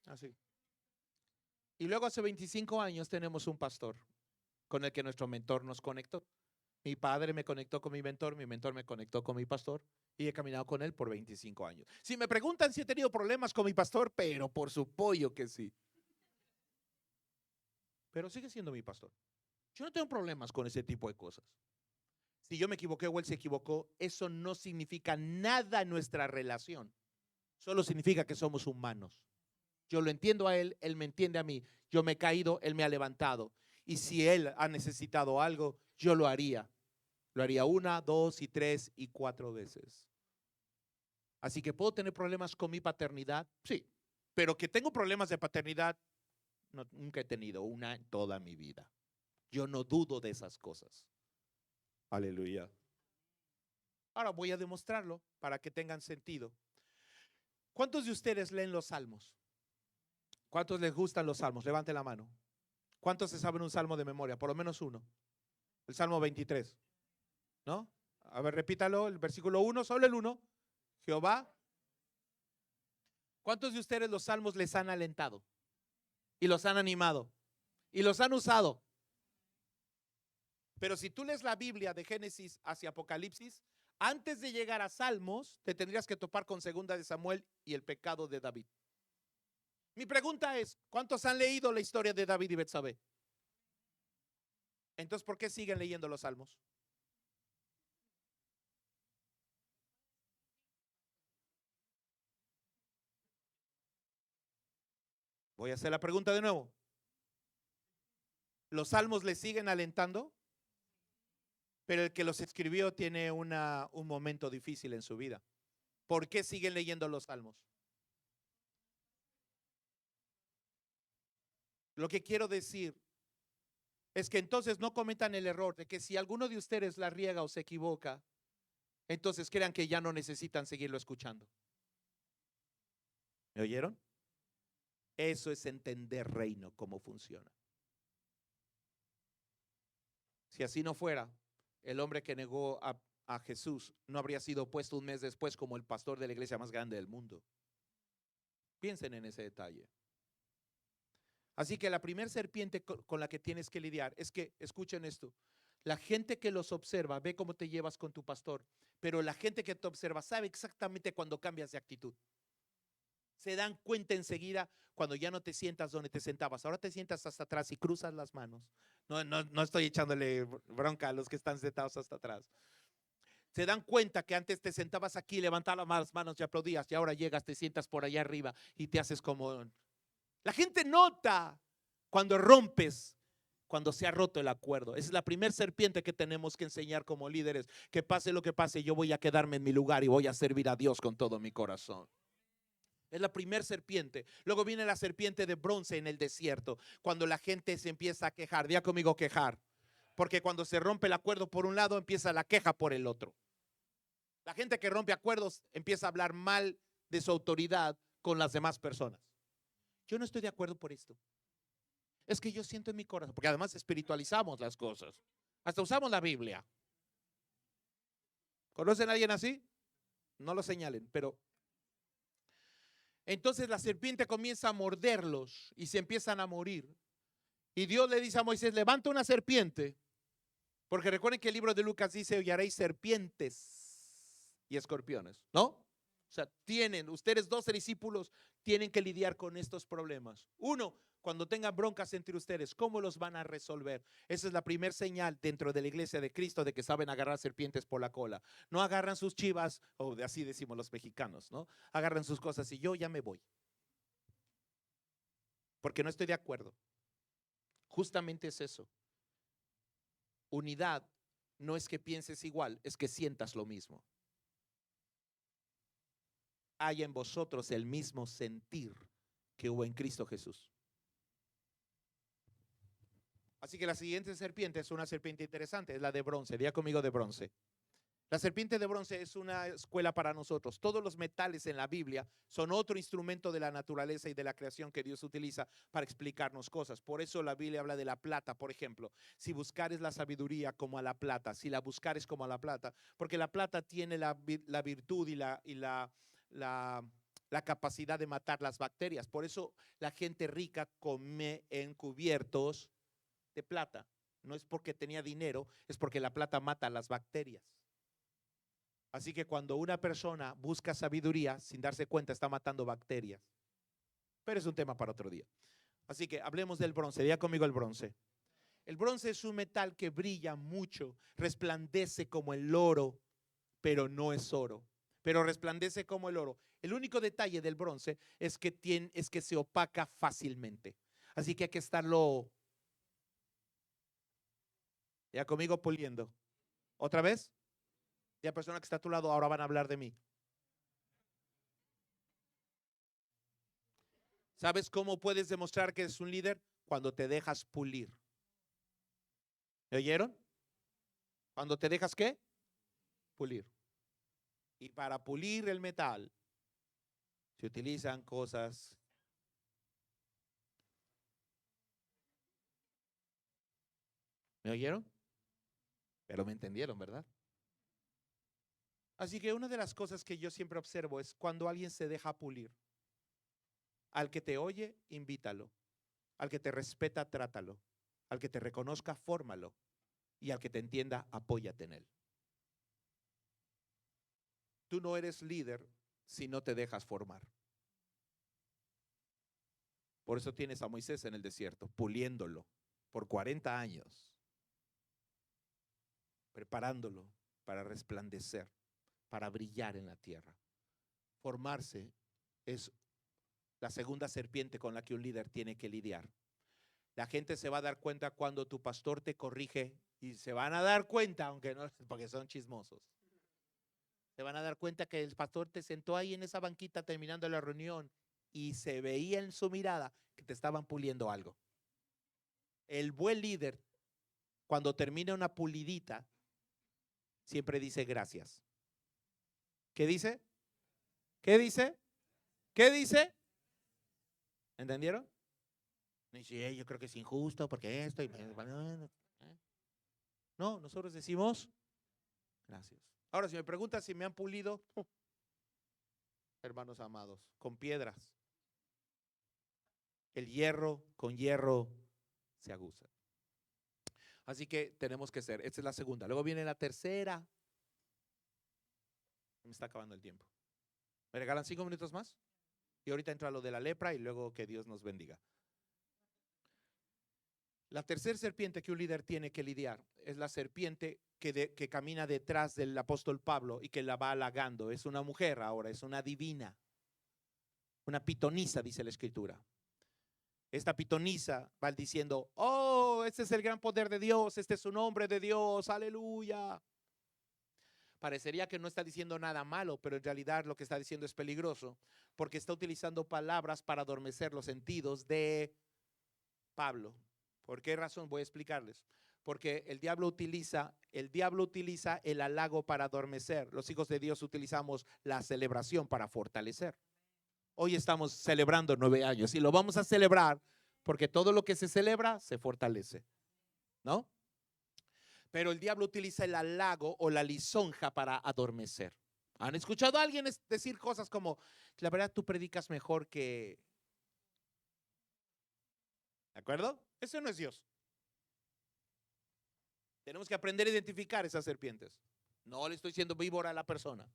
Así. Y luego hace 25 años tenemos un pastor con el que nuestro mentor nos conectó. Mi padre me conectó con mi mentor me conectó con mi pastor y he caminado con él por 25 años. Si me preguntan si he tenido problemas con mi pastor, pero por su pollo que sí. Pero sigue siendo mi pastor. Yo no tengo problemas con ese tipo de cosas. Si yo me equivoqué o él se equivocó, eso no significa nada en nuestra relación. Solo significa que somos humanos. Yo lo entiendo a él, él me entiende a mí. Yo me he caído, él me ha levantado. Y si él ha necesitado algo, yo lo haría. Lo haría 1, 2 y 3 y 4 veces. Así que ¿puedo tener problemas con mi paternidad? Sí. Pero que tengo problemas de paternidad, no, nunca he tenido una en toda mi vida. Yo no dudo de esas cosas. Aleluya. Ahora voy a demostrarlo para que tengan sentido. ¿Cuántos de ustedes leen los salmos? ¿Cuántos les gustan los salmos? Levanten la mano. ¿Cuántos se saben un salmo de memoria? Por lo menos uno. El Salmo 23. ¿No? A ver, repítalo, el versículo 1, solo el 1. Jehová. ¿Cuántos de ustedes los salmos les han alentado? Y los han animado. Y los han usado. Pero si tú lees la Biblia de Génesis hacia Apocalipsis, antes de llegar a Salmos, te tendrías que topar con 2 de Samuel y el pecado de David. Mi pregunta es, ¿cuántos han leído la historia de David y Betsabé? Entonces, ¿por qué siguen leyendo los Salmos? Voy a hacer la pregunta de nuevo. ¿Los Salmos le siguen alentando? Pero el que los escribió tiene un momento difícil en su vida. ¿Por qué siguen leyendo los Salmos? Lo que quiero decir es que entonces no cometan el error de que si alguno de ustedes la riega o se equivoca, entonces crean que ya no necesitan seguirlo escuchando. ¿Me oyeron? Eso es entender reino, cómo funciona. Si así no fuera, el hombre que negó a Jesús no habría sido puesto un mes después como el pastor de la iglesia más grande del mundo. Piensen en ese detalle. Así que la primera serpiente con la que tienes que lidiar es que, escuchen esto, la gente que los observa ve cómo te llevas con tu pastor, pero la gente que te observa sabe exactamente cuando cambias de actitud. Se dan cuenta enseguida cuando ya no te sientas donde te sentabas. Ahora te sientas hasta atrás y cruzas las manos. No estoy echándole bronca a los que están sentados hasta atrás. Se dan cuenta que antes te sentabas aquí, levantabas las manos y aplaudías, y ahora llegas, te sientas por allá arriba y te haces como... La gente nota cuando rompes, cuando se ha roto el acuerdo. Esa es la primera serpiente que tenemos que enseñar como líderes. Que pase lo que pase, yo voy a quedarme en mi lugar y voy a servir a Dios con todo mi corazón. Es la primera serpiente. Luego viene la serpiente de bronce en el desierto, cuando la gente se empieza a quejar. Diga conmigo, quejar. Porque cuando se rompe el acuerdo por un lado, empieza la queja por el otro. La gente que rompe acuerdos empieza a hablar mal de su autoridad con las demás personas. Yo no estoy de acuerdo por esto. Es que yo siento en mi corazón, porque además espiritualizamos las cosas. Hasta usamos la Biblia. ¿Conocen a alguien así? No lo señalen, pero... Entonces la serpiente comienza a morderlos y se empiezan a morir. Y Dios le dice a Moisés, levanta una serpiente. Porque recuerden que el libro de Lucas dice, hollaréis serpientes y escorpiones, ¿no? O sea, ustedes 12 discípulos tienen que lidiar con estos problemas. Uno, Cuando tengan broncas entre ustedes, ¿cómo los van a resolver? Esa es la primera señal dentro de la iglesia de Cristo de que saben agarrar serpientes por la cola. No agarran sus chivas, o así decimos los mexicanos, ¿no? Agarran sus cosas y yo ya me voy. Porque no estoy de acuerdo. Justamente es eso. Unidad no es que pienses igual, es que sientas lo mismo. Hay en vosotros el mismo sentir que hubo en Cristo Jesús. Así que la siguiente serpiente es una serpiente interesante, es la de bronce. Diga conmigo de bronce. La serpiente de bronce es una escuela para nosotros. Todos los metales en la Biblia son otro instrumento de la naturaleza y de la creación que Dios utiliza para explicarnos cosas. Por eso la Biblia habla de la plata, por ejemplo. Si buscares la sabiduría como a la plata, si la buscares como a la plata, porque la plata tiene la virtud y la capacidad de matar las bacterias. Por eso la gente rica come en cubiertos de plata. No es porque tenía dinero, es porque la plata mata las bacterias. Así que cuando una persona busca sabiduría, sin darse cuenta, está matando bacterias. Pero es un tema para otro día. Así que hablemos del bronce. Diga conmigo el bronce. El bronce es un metal que brilla mucho, resplandece como el oro, pero no es oro. Pero resplandece como el oro. El único detalle del bronce es que se opaca fácilmente. Así que hay que estarlo, ya conmigo, puliendo. ¿Otra vez? La persona que está a tu lado, ahora van a hablar de mí. ¿Sabes cómo puedes demostrar que eres un líder? Cuando te dejas pulir. ¿Me oyeron? Cuando te dejas, ¿qué? Pulir. Y para pulir el metal se utilizan cosas. ¿Me oyeron? Pero me entendieron, ¿verdad? Así que una de las cosas que yo siempre observo es cuando alguien se deja pulir. Al que te oye, invítalo. Al que te respeta, trátalo. Al que te reconozca, fórmalo. Y al que te entienda, apóyate en él. Tú no eres líder si no te dejas formar. Por eso tienes a Moisés en el desierto, puliéndolo por 40 años, preparándolo para resplandecer, para brillar en la tierra. Formarse es la segunda serpiente con la que un líder tiene que lidiar. La gente se va a dar cuenta cuando tu pastor te corrige y se van a dar cuenta, aunque no, porque son chismosos. Se van a dar cuenta que el pastor te sentó ahí en esa banquita terminando la reunión y se veía en su mirada que te estaban puliendo algo. El buen líder, cuando termina una pulidita, siempre dice gracias. ¿Qué dice? ¿Qué dice? ¿Qué dice? ¿Entendieron? Dice, yo creo que es injusto porque esto y no, nosotros decimos gracias. Ahora, si me preguntas si me han pulido, hermanos amados, con piedras. El hierro con hierro se aguza. Así que tenemos que ser, esta es la segunda. Luego viene la tercera. Me está acabando el tiempo. ¿Me regalan 5 minutos más? Y ahorita entra lo de la lepra y luego que Dios nos bendiga. La tercera serpiente que un líder tiene que lidiar es la serpiente que camina detrás del apóstol Pablo y que la va halagando. Es una mujer ahora, es una divina, una pitonisa, dice la escritura. Esta pitonisa va diciendo, oh, este es el gran poder de Dios, este es un hombre de Dios, aleluya. Parecería que no está diciendo nada malo, pero en realidad lo que está diciendo es peligroso, porque está utilizando palabras para adormecer los sentidos de Pablo. ¿Por qué razón? Voy a explicarles. Porque el diablo utiliza el halago para adormecer. Los hijos de Dios utilizamos la celebración para fortalecer. Hoy estamos celebrando 9 años y lo vamos a celebrar porque todo lo que se celebra se fortalece, ¿no? Pero el diablo utiliza el halago o la lisonja para adormecer. ¿Han escuchado a alguien decir cosas como, la verdad tú predicas mejor que... ¿De acuerdo? Eso no es Dios. Tenemos que aprender a identificar esas serpientes. No le estoy diciendo víbora a la persona.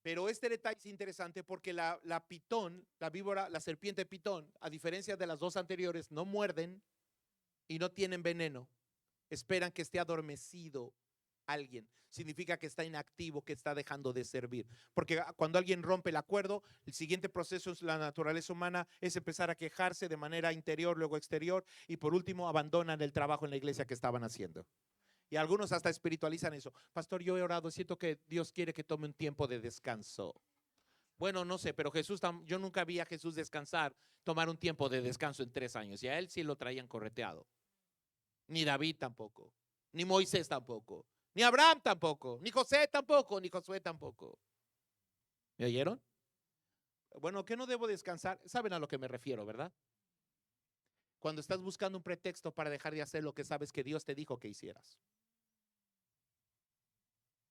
Pero este detalle es interesante porque la pitón, la víbora, la serpiente pitón, a diferencia de las dos anteriores, no muerden y no tienen veneno. Esperan que esté adormecido alguien. Significa que está inactivo, que está dejando de servir. Porque cuando alguien rompe el acuerdo, el siguiente proceso en la naturaleza humana es empezar a quejarse de manera interior, luego exterior, y por último abandonan el trabajo en la iglesia que estaban haciendo. Y algunos hasta espiritualizan eso. Pastor, yo he orado, siento que Dios quiere que tome un tiempo de descanso. Bueno, no sé, pero yo nunca vi a Jesús descansar, tomar un tiempo de descanso en 3 años. Y a él sí lo traían correteado. Ni David tampoco, ni Moisés tampoco, ni Abraham tampoco, ni José tampoco, ni Josué tampoco. ¿Me oyeron? Bueno, ¿qué no debo descansar? Saben a lo que me refiero, ¿verdad? Cuando estás buscando un pretexto para dejar de hacer lo que sabes que Dios te dijo que hicieras.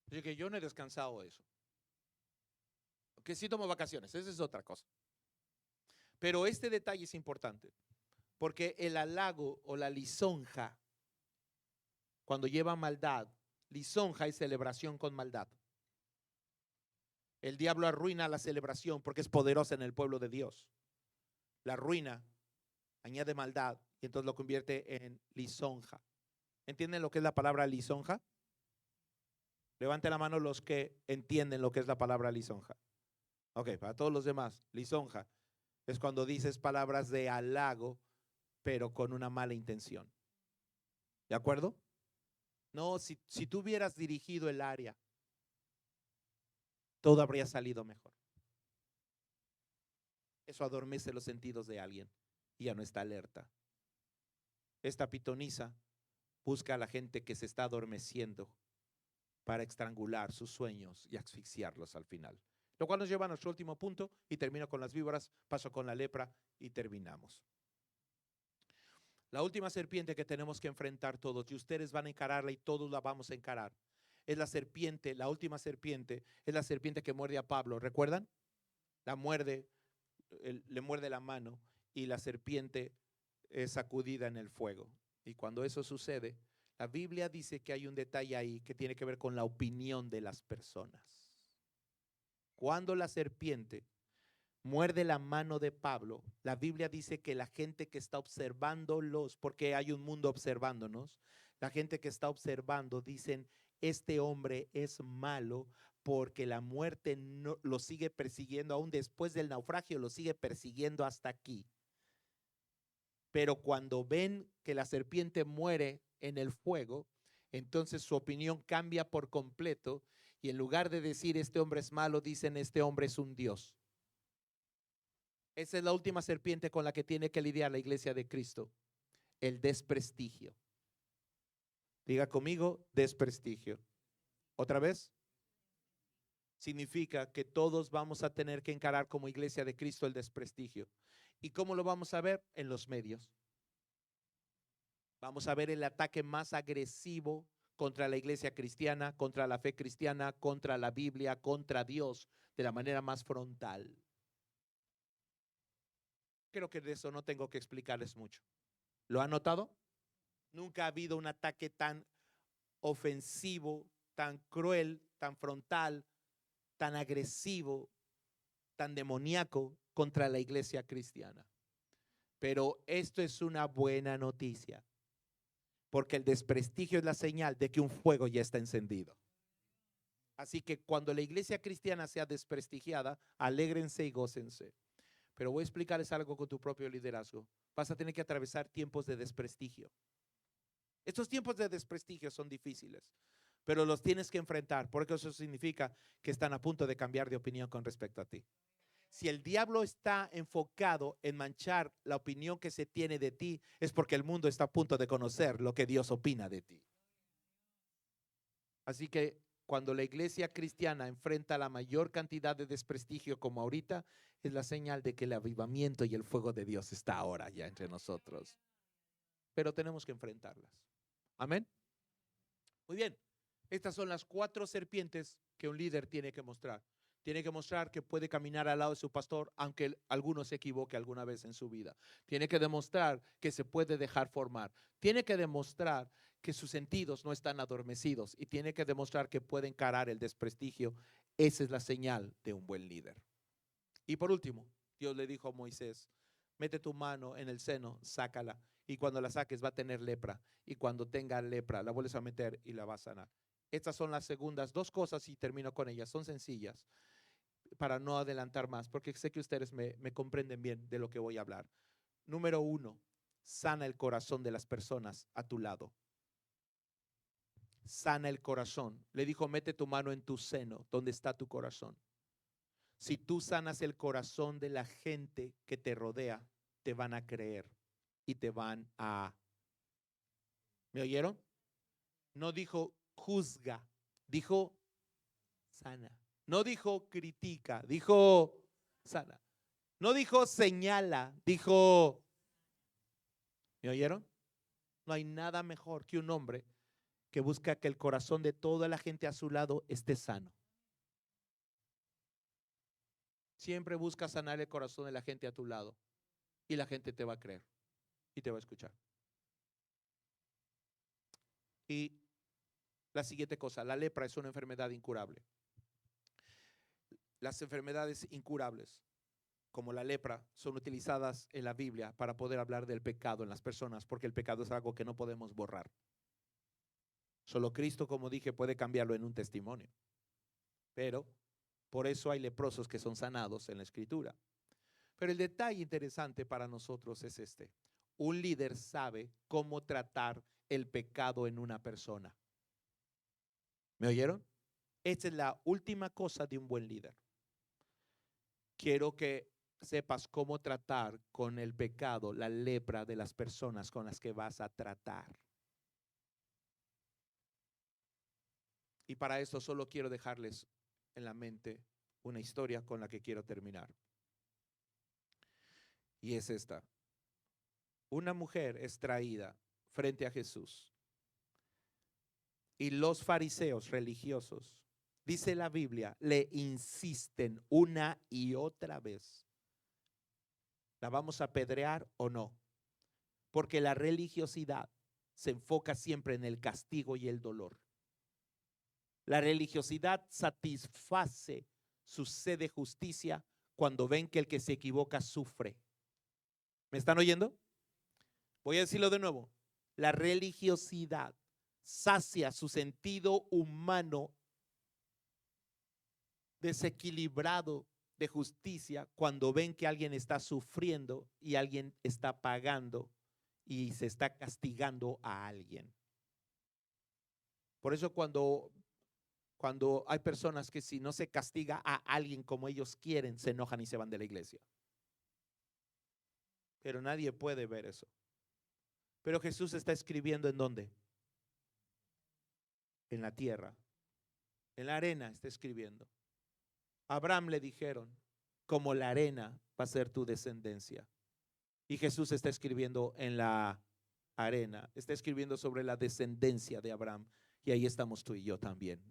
Así que yo no he descansado eso. Que sí tomo vacaciones, esa es otra cosa. Pero este detalle es importante, porque el halago o la lisonja, cuando lleva maldad, lisonja y celebración con maldad. El diablo arruina la celebración porque es poderosa en el pueblo de Dios. La arruina, añade maldad y entonces lo convierte en lisonja. ¿Entienden lo que es la palabra lisonja? Levanten la mano los que entienden lo que es la palabra lisonja. Ok, para todos los demás, lisonja es cuando dices palabras de halago, pero con una mala intención. ¿De acuerdo? No, si tú hubieras dirigido el área, todo habría salido mejor. Eso adormece los sentidos de alguien y ya no está alerta. Esta pitonisa busca a la gente que se está adormeciendo para estrangular sus sueños y asfixiarlos al final. Lo cual nos lleva a nuestro último punto y termino con las víboras, paso con la lepra y terminamos. La última serpiente que tenemos que enfrentar todos, y ustedes van a encararla y todos la vamos a encarar, es la serpiente, la última serpiente, es la serpiente que muerde a Pablo. ¿Recuerdan? La muerde, le muerde la mano y la serpiente es sacudida en el fuego. Y cuando eso sucede, la Biblia dice que hay un detalle ahí que tiene que ver con la opinión de las personas. Cuando la serpiente muerde la mano de Pablo, la Biblia dice que la gente que está observándolos, porque hay un mundo observándonos, la gente que está observando dicen, este hombre es malo porque la muerte no, lo sigue persiguiendo, aún después del naufragio lo sigue persiguiendo hasta aquí. Pero cuando ven que la serpiente muere en el fuego, entonces su opinión cambia por completo y en lugar de decir este hombre es malo, dicen este hombre es un Dios. Esa es la última serpiente con la que tiene que lidiar la iglesia de Cristo, el desprestigio. Diga conmigo, desprestigio. ¿Otra vez? Significa que todos vamos a tener que encarar como iglesia de Cristo el desprestigio. ¿Y cómo lo vamos a ver? En los medios. Vamos a ver el ataque más agresivo contra la iglesia cristiana, contra la fe cristiana, contra la Biblia, contra Dios, de la manera más frontal. Creo que de eso no tengo que explicarles mucho. ¿Lo han notado? Nunca ha habido un ataque tan ofensivo, tan cruel, tan frontal, tan agresivo, tan demoníaco contra la iglesia cristiana. Pero esto es una buena noticia, porque el desprestigio es la señal de que un fuego ya está encendido. Así que cuando la iglesia cristiana sea desprestigiada, alégrense y gócense. Pero voy a explicarles algo con tu propio liderazgo. Vas a tener que atravesar tiempos de desprestigio. Estos tiempos de desprestigio son difíciles, pero los tienes que enfrentar, porque eso significa que están a punto de cambiar de opinión con respecto a ti. Si el diablo está enfocado en manchar la opinión que se tiene de ti, es porque el mundo está a punto de conocer lo que Dios opina de ti. Así que cuando la iglesia cristiana enfrenta la mayor cantidad de desprestigio como ahorita, es la señal de que el avivamiento y el fuego de Dios está ahora ya entre nosotros. Pero tenemos que enfrentarlas. Amén. Muy bien. Estas son las 4 serpientes que un líder tiene que mostrar. Tiene que mostrar que puede caminar al lado de su pastor, aunque alguno se equivoque alguna vez en su vida. Tiene que demostrar que se puede dejar formar. Tiene que demostrar que sus sentidos no están adormecidos. Y tiene que demostrar que puede encarar el desprestigio Esa es la señal de un buen líder. Y por último, Dios le dijo a Moisés, mete tu mano en el seno, sácala. Y cuando la saques va a tener lepra. Y cuando tenga lepra, la vuelves a meter y la va a sanar. Estas son las segundas dos cosas y termino con ellas. Son sencillas para no adelantar más, porque sé que ustedes me comprenden bien de lo que voy a hablar. Número 1, sana el corazón de las personas a tu lado. Sana el corazón. Le dijo, mete tu mano en tu seno, donde está tu corazón. Si tú sanas el corazón de la gente que te rodea, te van a creer y te van a... ¿Me oyeron? No dijo juzga, dijo sana. No dijo critica, dijo sana. No dijo señala, dijo... ¿Me oyeron? No hay nada mejor que un hombre que busca que el corazón de toda la gente a su lado esté sano. Siempre busca sanar el corazón de la gente a tu lado y la gente te va a creer y te va a escuchar. Y la siguiente cosa, la lepra es una enfermedad incurable. Las enfermedades incurables, como la lepra, son utilizadas en la Biblia para poder hablar del pecado en las personas, porque el pecado es algo que no podemos borrar. Solo Cristo, como dije, puede cambiarlo en un testimonio. Pero por eso hay leprosos que son sanados en la Escritura. Pero el detalle interesante para nosotros es este. Un líder sabe cómo tratar el pecado en una persona. ¿Me oyeron? Esta es la última cosa de un buen líder. Quiero que sepas cómo tratar con el pecado, la lepra de las personas con las que vas a tratar. Y para esto solo quiero dejarles en la mente una historia con la que quiero terminar. Y es esta. Una mujer es traída frente a Jesús. Y los fariseos religiosos, dice la Biblia, le insisten una y otra vez. ¿La vamos a apedrear o no? Porque la religiosidad se enfoca siempre en el castigo y el dolor. La religiosidad satisface su sed de justicia cuando ven que el que se equivoca sufre. ¿Me están oyendo? Voy a decirlo de nuevo. La religiosidad sacia su sentido humano desequilibrado de justicia cuando ven que alguien está sufriendo y alguien está pagando y se está castigando a alguien. Por eso cuando hay personas que si no se castiga a alguien como ellos quieren, se enojan y se van de la iglesia. Pero nadie puede ver eso. Pero Jesús está escribiendo ¿en dónde? En la tierra. En la arena está escribiendo. A Abraham le dijeron, como la arena va a ser tu descendencia. Y Jesús está escribiendo en la arena, está escribiendo sobre la descendencia de Abraham. Y ahí estamos tú y yo también.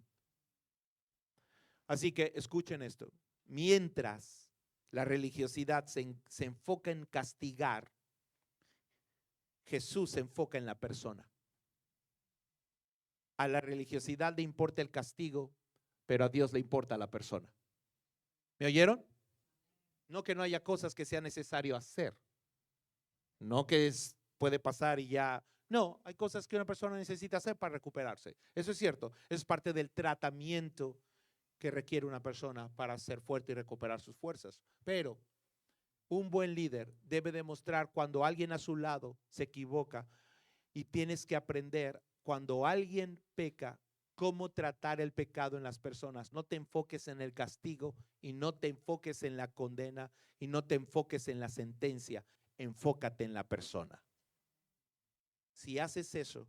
Así que escuchen esto. Mientras la religiosidad se enfoca en castigar, Jesús se enfoca en la persona. A la religiosidad le importa el castigo, pero a Dios le importa la persona. ¿Me oyeron? No que no haya cosas que sea necesario hacer. No que puede pasar y ya. No, hay cosas que una persona necesita hacer para recuperarse. Eso es cierto. Es parte del tratamiento que requiere una persona para ser fuerte y recuperar sus fuerzas. Pero un buen líder debe demostrar cuando alguien a su lado se equivoca y tienes que aprender cuando alguien peca cómo tratar el pecado en las personas. No te enfoques en el castigo y no te enfoques en la condena y no te enfoques en la sentencia. Enfócate en la persona. Si haces eso,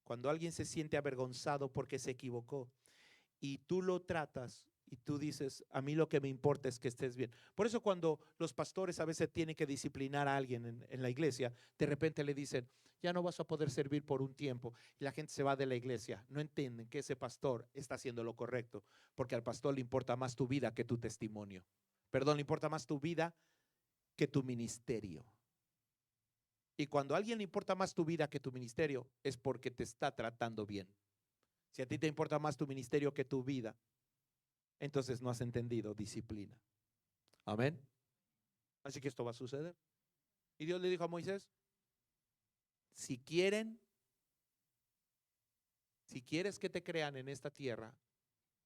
cuando alguien se siente avergonzado porque se equivocó y tú lo tratas y tú dices, a mí lo que me importa es que estés bien. Por eso cuando los pastores a veces tienen que disciplinar a alguien en la iglesia, de repente le dicen, ya no vas a poder servir por un tiempo. Y la gente se va de la iglesia. No entienden que ese pastor está haciendo lo correcto, porque al pastor le importa más tu vida que tu testimonio. Perdón, le importa más tu vida que tu ministerio. Y cuando a alguien le importa más tu vida que tu ministerio, es porque te está tratando bien. Si a ti te importa más tu ministerio que tu vida, entonces no has entendido disciplina. Amén. Así que esto va a suceder. Y Dios le dijo a Moisés, si quieres que te crean en esta tierra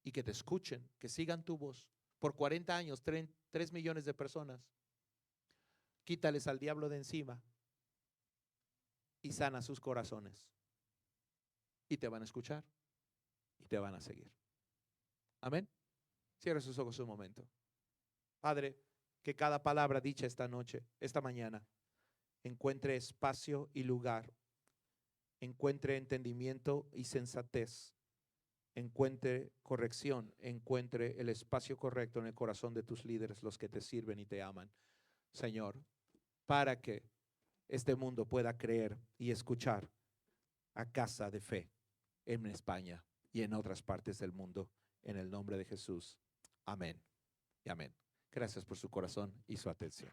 y que te escuchen, que sigan tu voz, por 40 años, 3 millones de personas, quítales al diablo de encima y sana sus corazones. Y te van a escuchar y te van a seguir. Amén. Cierra sus ojos un momento. Padre, que cada palabra dicha esta noche, esta mañana, encuentre espacio y lugar, encuentre entendimiento y sensatez, encuentre corrección, encuentre el espacio correcto en el corazón de tus líderes, los que te sirven y te aman, Señor, para que este mundo pueda creer y escuchar a Casa de Fe en España y en otras partes del mundo, en el nombre de Jesús. Amén y amén. Gracias por su corazón y su atención.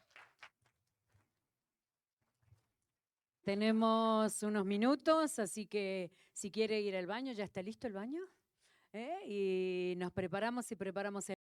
Tenemos unos minutos, así que si quiere ir al baño, ¿ya está listo el baño? Y nos preparamos y preparamos el